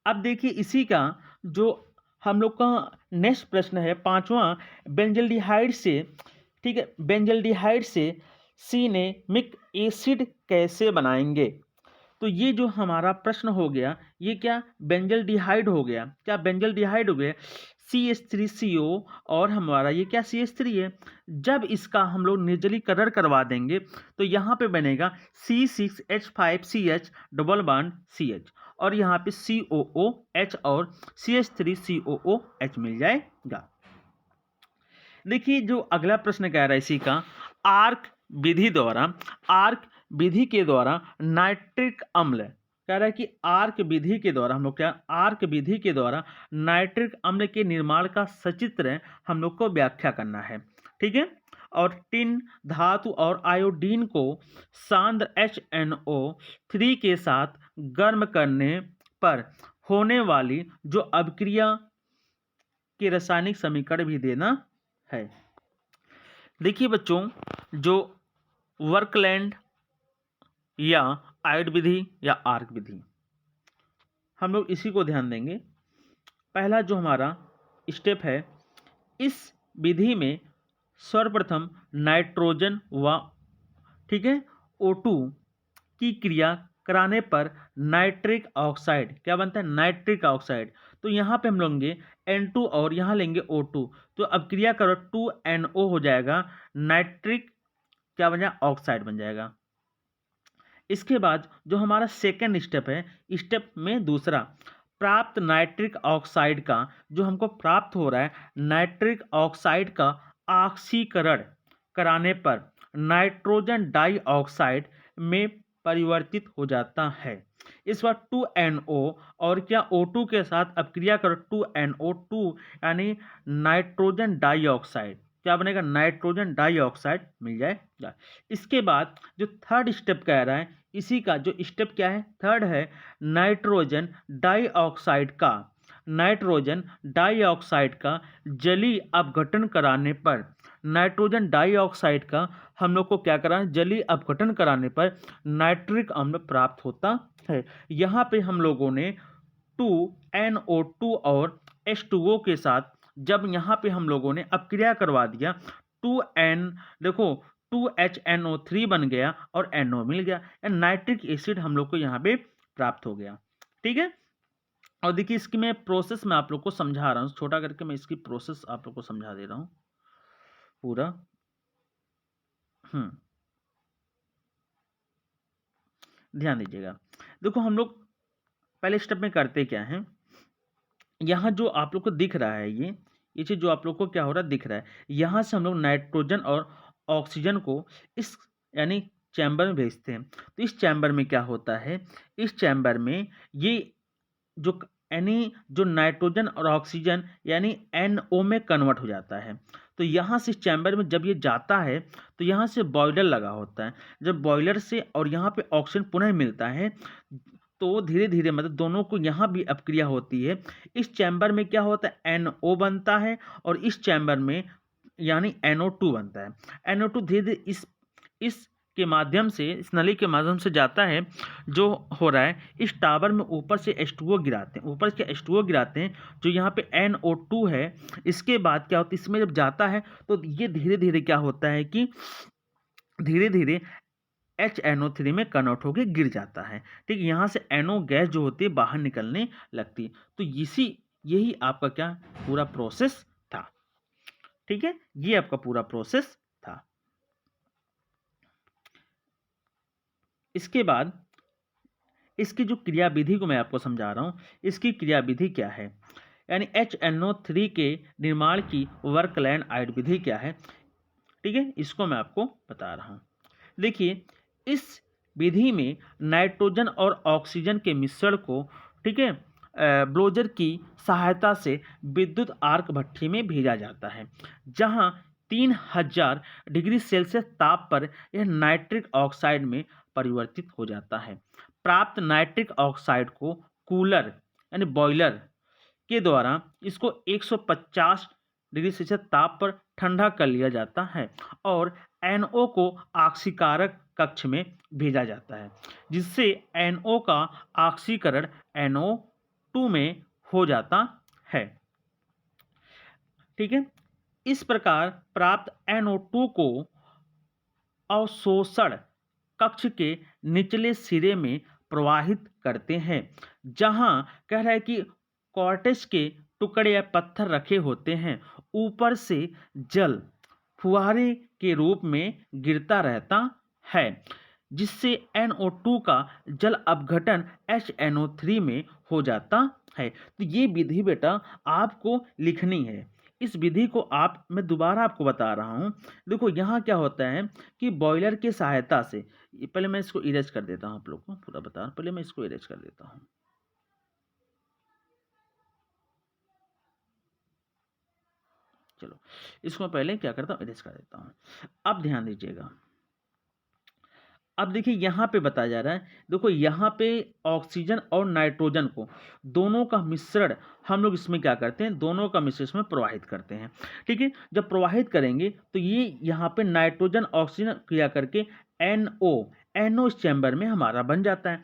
अब देखिए इसी का जो हम लोग का नेक्स्ट प्रश्न है पांचवा, बेंजल्डिहाइड से, ठीक है, बेंजल्डिहाइड से सिनेमिक एसिड कैसे बनाएंगे? तो ये जो हमारा प्रश्न हो गया ये क्या बेंजल्डिहाइड हो गया, क्या बेंजल्डिहाइड हो गया CH3CO और हमारा ये क्या CH3 है। जब इसका हम लोग निर्जलीकरण करवा देंगे तो यहाँ पे बनेगा C6H5CH डबल बॉन्ड CH और यहाँ पे COOH और CH3COOH मिल जाएगा। देखिए जो अगला प्रश्न कह रहा है इसी का, आर्क विधि के द्वारा नाइट्रिक अम्ल, कह रहा है कि आर्क विधि के द्वारा हम लोग क्या, आर्क विधि के द्वारा नाइट्रिक अम्ल के निर्माण का सचित्र हम लोग को व्याख्या करना है, ठीक है। और टिन धातु और आयोडीन को सांद्र HNO3 के साथ गर्म करने पर होने वाली जो अभिक्रिया के रासायनिक समीकरण भी देना है। देखिए बच्चों जो वर्कलैंड या आयोड विधि या आर्क विधि, हम लोग इसी को ध्यान देंगे। पहला जो हमारा स्टेप है, इस विधि में सर्वप्रथम नाइट्रोजन व, ठीक है, O2 की क्रिया कराने पर नाइट्रिक ऑक्साइड क्या बनता है, नाइट्रिक ऑक्साइड। तो यहाँ पे हम लेंगे N2 और यहाँ लेंगे O2, तो अब क्रिया करो 2NO हो जाएगा, नाइट्रिक क्या बन जाएगा, ऑक्साइड बन जाएगा। इसके बाद जो हमारा सेकेंड स्टेप है, स्टेप में दूसरा, प्राप्त नाइट्रिक ऑक्साइड का जो हमको प्राप्त हो रहा है, नाइट्रिक ऑक्साइड का ऑक्सीकरण कराने पर नाइट्रोजन डाइऑक्साइड में परिवर्तित हो जाता है। इस बार 2NO और क्या O2 के साथ अब क्रिया करो 2NO2 यानी नाइट्रोजन डाइऑक्साइड, क्या बनेगा, नाइट्रोजन डाइऑक्साइड मिल जाएगा। इसके बाद जो थर्ड स्टेप कह रहा है, इसी का जो स्टेप क्या है, थर्ड है, नाइट्रोजन डाइऑक्साइड का, नाइट्रोजन डाइऑक्साइड का जलीय अपघटन कराने पर, नाइट्रोजन डाइऑक्साइड का हम लोग को क्या कराना, जलीय अपघटन कराने पर नाइट्रिक अम्ल प्राप्त होता है। यहाँ पे हम लोगों ने 2NO2 और H2O के साथ जब यहाँ पे हम लोगों ने अपक्रिया करवा दिया 2N, देखो 2HNO3 बन गया और NO मिल गया, नाइट्रिक एसिड हम लोग को यहाँ पे प्राप्त हो गया, ठीक है। और देखिए इसकी मैं प्रोसेस में आप लोग को समझा रहा हूँ, छोटा करके मैं इसकी प्रोसेस आप लोग को समझा दे रहा हूँ पूरा। ध्यान दीजिएगा। देखो हम लोग पहले स्टेप में करते क्या हैं, यहाँ जो आप लोग को दिख रहा है ये चीज़ जो आप लोग को क्या हो रहा है दिख रहा है, यहाँ से हम लोग नाइट्रोजन और ऑक्सीजन को इस यानी चैम्बर में भेजते हैं। तो इस चैम्बर में क्या होता है, इस चैम्बर में ये जो यानी जो नाइट्रोजन और ऑक्सीजन यानी NO में कन्वर्ट हो जाता है। तो यहाँ से इस चैम्बर में जब ये जाता है तो यहाँ से बॉयलर लगा होता है। जब बॉयलर से और यहाँ पे ऑक्सीजन पुनः मिलता है तो धीरे धीरे मतलब दोनों को यहाँ भी अपक्रिया होती है। इस चैम्बर में क्या होता है, NO बनता है और इस चैम्बर में यानी NO2 बनता है। NO2 धीरे धीरे इस के माध्यम से, इस नली के माध्यम से जाता है। जो हो रहा है, इस टावर में ऊपर से H2O गिराते हैं, ऊपर से H2O गिराते हैं जो यहाँ पे NO2 है। इसके बाद क्या होता है, इसमें जब जाता है तो ये धीरे धीरे क्या होता है कि धीरे धीरे HNO3 में कन्वर्ट होकर गिर जाता है। ठीक, यहाँ से NO गैस जो होती है बाहर निकलने लगती है। तो यही आपका क्या पूरा प्रोसेस था। ठीक है, ये आपका पूरा प्रोसेस था। इसके बाद इसकी जो क्रियाविधि को मैं आपको समझा रहा हूँ, इसकी क्रियाविधि क्या है, यानी HNO3 के निर्माण की वर्कलैंड आयन विधि क्या है। ठीक है, इसको मैं आपको बता रहा हूँ। देखिए, इस विधि में नाइट्रोजन और ऑक्सीजन के मिश्रण को, ठीक है, ब्लोजर की सहायता से विद्युत आर्क भट्ठी में भेजा जाता है, जहां 3000 डिग्री सेल्सियस ताप पर यह नाइट्रिक ऑक्साइड में परिवर्तित हो जाता है। प्राप्त नाइट्रिक ऑक्साइड को कूलर यानी बॉयलर के द्वारा इसको 150 डिग्री सेल्सियस ताप पर ठंडा कर लिया जाता है और NO को ऑक्सीकारक कक्ष में भेजा जाता है, जिससे NO का ऑक्सीकरण NO2 में हो जाता है। ठीक है, इस प्रकार प्राप्त NO2 को अवशोषण कक्ष के निचले सिरे में प्रवाहित करते हैं, जहां कह रहा है कि कॉर्टेक्स के टुकड़े या पत्थर रखे होते हैं। ऊपर से जल फुहारे के रूप में गिरता रहता है, जिससे NO2 का जल अपघटन HNO3 में हो जाता है। तो ये विधि बेटा आपको लिखनी है। इस विधि को मैं दोबारा आपको बता रहा हूँ। देखो, यहाँ क्या होता है कि बॉयलर की सहायता से, पहले मैं इसको इरेज कर देता हूँ, आप लोग को पूरा बता रहा हूँ, पहले मैं इसको इरेज कर देता हूँ। चलो, इसको पहले क्या करता हूँ, इरेज कर देता हूँ। अब ध्यान दीजिएगा, अब देखिए यहाँ पे बताया जा रहा है। देखो, यहाँ पे ऑक्सीजन और नाइट्रोजन को दोनों का मिश्रण हम लोग इसमें क्या करते हैं, दोनों का मिश्रण इसमें प्रवाहित करते हैं। ठीक है, जब प्रवाहित करेंगे तो ये यहाँ पे नाइट्रोजन ऑक्सीजन क्रिया करके NO इस चैम्बर में हमारा बन जाता है।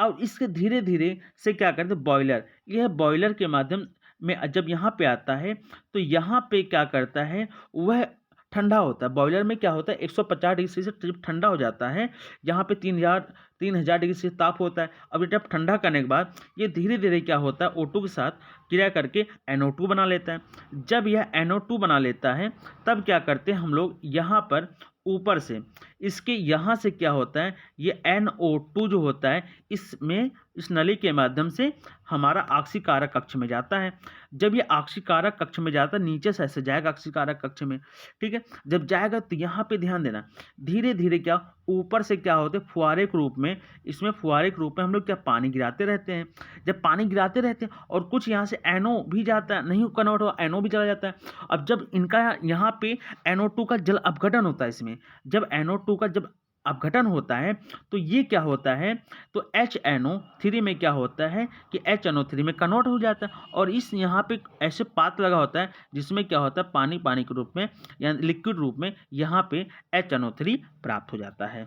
और इसके धीरे धीरे से क्या करते हैं, बॉयलर, यह बॉयलर के माध्यम में जब यहाँ पे आता है तो यहाँ पे क्या करता है, वह ठंडा होता है। बॉयलर में क्या होता है, 150 डिग्री सेल्सियस जब ठंडा हो जाता है, यहाँ पे 3000 डिग्री सेल्सियस ताप होता है। अब ये जब ठंडा करने के बाद ये धीरे धीरे क्या होता है, O2 के साथ क्रिया करके NO2 बना लेता है। जब यह NO2 बना लेता है तब क्या करते हैं हम लोग, यहाँ पर ऊपर से इसके यहाँ से क्या होता है, ये NO2 जो होता है इसमें इस नली के माध्यम से हमारा ऑक्सीकारक कक्ष में जाता है। जब ये ऑक्सीकारक कक्ष में जाता है, नीचे से ऐसे जाएगा ऑक्सीकारक कक्ष में। ठीक है, जब जाएगा तो यहाँ पे ध्यान देना, धीरे धीरे क्या ऊपर से क्या होते हैं, फुहारे के रूप में, इसमें फुहारे के रूप में हम लोग क्या पानी गिराते रहते हैं। जब पानी गिराते रहते हैं और कुछ यहाँ से NO भी जाता है, नहीं कन्वर्ट हो, NO भी चला जाता है। अब जब इनका यहाँ पे NO2 का जल अपघटन होता है, इसमें जब NO2 का जब अपघटन होता है तो ये क्या होता है, तो HNO3 में क्या होता है कि HNO3 में कन्वर्ट हो जाता है और इस यहाँ पे ऐसे पात्र लगा होता है जिसमें क्या होता है, पानी पानी के रूप में या लिक्विड रूप में यहाँ पे HNO3 प्राप्त हो जाता है।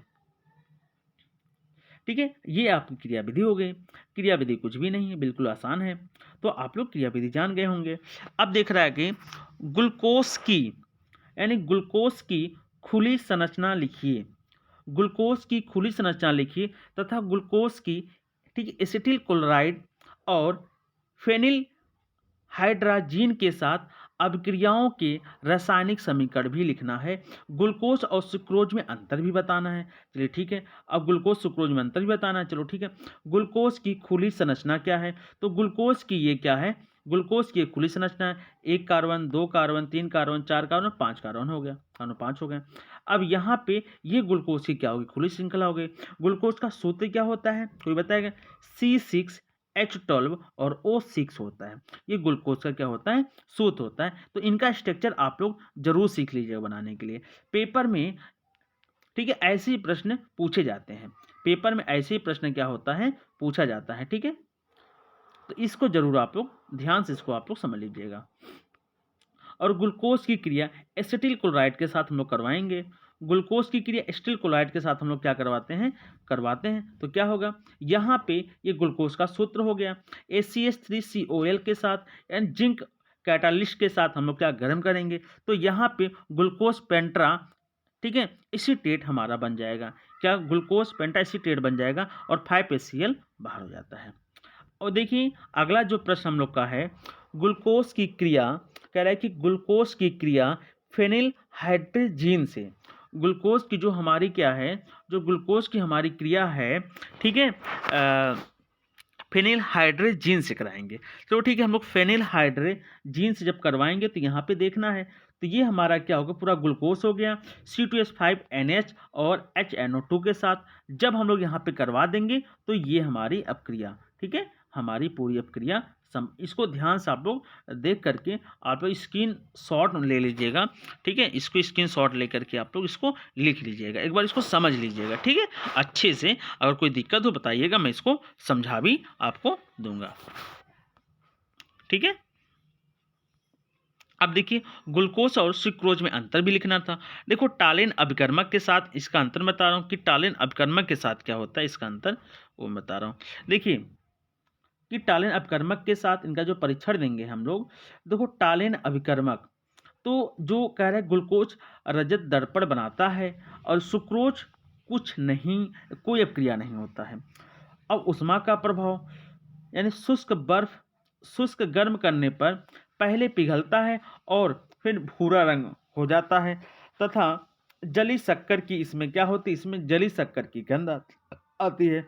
ठीक है, ये आपकी क्रियाविधि हो गई। क्रियाविधि कुछ भी नहीं है, बिल्कुल आसान है। तो आप लोग क्रियाविधि जान गए होंगे। अब देख रहा है कि ग्लूकोज की यानी ग्लूकोज की खुली संरचना लिखिए। ग्लूकोज की खुली संरचना लिखिए तथा ग्लूकोज की, ठीक, एसिटिल क्लोराइड और फेनिल हाइड्राजीन के साथ अभिक्रियाओं के रासायनिक समीकरण भी लिखना है। ग्लूकोज और सुक्रोज में अंतर भी बताना है। चलिए ठीक है, अब ग्लूकोज सुक्रोज में अंतर भी बताना है। चलो ठीक है, ग्लूकोज की खुली संरचना क्या है, तो ग्लूकोज की ये क्या है, ग्लूकोज की खुली संरचना है, 1 carbon, 2 carbon, 3 carbon, 4 carbon, 5 carbon हो गया, कार्बन 5 हो गए। अब यहाँ पे ये ग्लूकोज की क्या होगी, खुली श्रृंखला हो गई। ग्लूकोज का सूत्र क्या होता है, कोई बताएगा? C6H12 और O6 होता है, ये ग्लूकोज का क्या होता है, सूत्र होता है। तो इनका स्ट्रक्चर आप लोग जरूर सीख लीजिएगा बनाने के लिए पेपर में, ठीक है। ऐसे ही प्रश्न पूछे जाते हैं पेपर में, ऐसे ही प्रश्न क्या होता है, पूछा जाता है, ठीक है। तो इसको जरूर आप लोग ध्यान से इसको आप लोग समझ लीजिएगा। और ग्लूकोज की क्रिया एसिटिल क्लोराइड के साथ हम लोग करवाएंगे। ग्लूकोज की क्रिया एसिटिल क्लोराइड के साथ हम लोग क्या करवाते हैं, तो क्या होगा, यहाँ पे ये ग्लूकोज का सूत्र हो गया, ACH3COL के साथ एंड जिंक कैटालिस्ट के साथ हम लोग क्या गर्म करेंगे, तो यहाँ पे ग्लूकोज पेंट्रा, ठीक है, एसीटेट हमारा बन जाएगा, क्या, ग्लूकोज पेंटा एसीटेट बन जाएगा और 5HCl बाहर हो जाता है। और देखिए अगला जो प्रश्न हम लोग का है, ग्लूकोज की क्रिया, कह रहा है कि ग्लूकोज की क्रिया फेनिल हाइड्रोजीन से, ग्लूकोज की जो हमारी क्या है, जो ग्लूकोज की हमारी क्रिया है, ठीक है, फेनिल हाइड्रोजीन से कराएंगे। तो ठीक है, हम लोग फेनिल हाइड्रोजीन से जब करवाएंगे तो यहाँ पे देखना है, तो ये हमारा क्या होगा, पूरा ग्लूकोज हो गया C2H5NH और HNO2 के साथ। जब हम लोग यहाँ पे करवा देंगे तो ये हमारी अपक्रिया, ठीक है, हमारी पूरी अपक्रिया इसको ध्यान से आप लोग देख करके आप लोग स्क्रीन शॉट ले लीजिएगा, ठीक है। इसको स्क्रीन शॉट लेकर के आप लोग इसको लिख लीजिएगा, एक बार इसको समझ लीजिएगा, ठीक है, अच्छे से। अगर कोई दिक्कत हो बताइएगा, मैं इसको समझा भी आपको दूंगा, ठीक है। अब देखिए ग्लूकोज और सुक्रोज में अंतर भी लिखना था। देखो टालिन अभिकर्मक के साथ इसका अंतर बता रहा हूँ कि टालिन अभिकर्मक के साथ क्या होता है, इसका अंतर वो बता रहा हूँ। देखिए कि टालिन अभिकर्मक के साथ इनका जो परीक्षण देंगे हम लोग, देखो टालिन अभिकर्मक तो जो कह रहे हैं ग्लूकोज रजत दर्पण बनाता है और सुक्रोज कुछ नहीं, कोई अपक्रिया नहीं होता है। अब उष्मा का प्रभाव, यानी शुष्क बर्फ शुष्क गर्म करने पर पहले पिघलता है और फिर भूरा रंग हो जाता है, तथा जली शक्कर की इसमें क्या होती है, इसमें जली शक्कर की गंध आती है।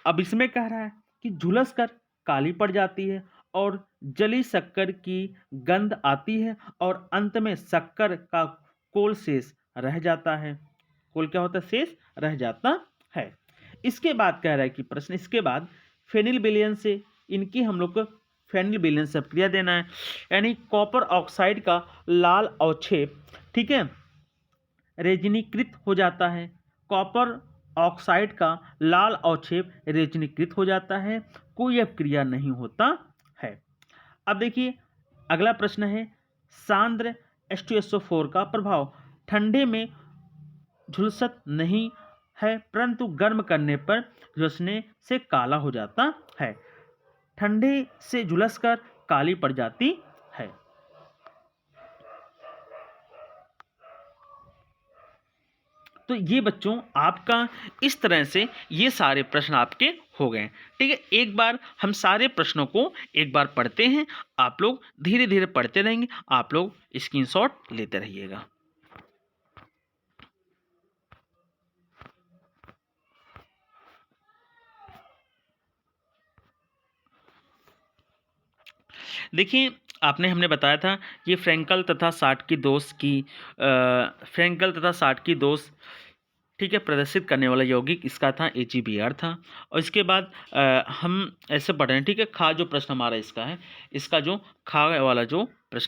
अब इसमें कह रहा है कि झुलस कर काली पड़ जाती है और जली शक्कर की गंध आती है और अंत में शक्कर का कोल शेष रह जाता है। कोल क्या होता है, शेष रह जाता है। इसके बाद कह रहा है कि प्रश्न, इसके बाद फेनिल विलयन से इनकी हम लोग को फेनिल विलयन से अपक्रिया देना है, यानी कॉपर ऑक्साइड का लाल अवक्षेप, ठीक है, रेजिनीकृत हो जाता है। कॉपर ऑक्साइड का लाल अवक्षेप रेजिनीकृत हो जाता है, कोई अपक्रिया नहीं होता है। अब देखिए अगला प्रश्न है, सांद्र H2SO4 का प्रभाव ठंडे में झुलसत नहीं है परंतु गर्म करने पर झुलसने से काला हो जाता है। ठंडे से झुलसकर काली पड़ जाती है। तो ये बच्चों आपका इस तरह से ये सारे प्रश्न आपके हो गए, ठीक है। एक बार हम सारे प्रश्नों को एक बार पढ़ते हैं, आप लोग धीरे धीरे पढ़ते रहेंगे, आप लोग स्क्रीनशॉट लेते रहिएगा। देखिए हमने बताया था ये फ्रेंकल तथा साटकी दोष की फ्रेंकल तथा साटकी दोष, ठीक है, प्रदर्शित करने वाला यौगिक इसका था AgBr था। और इसके बाद हम ऐसे पढ़ रहे हैं, ठीक है, खा जो प्रश्न हमारा इसका है, इसका जो खा वाला जो प्रश्न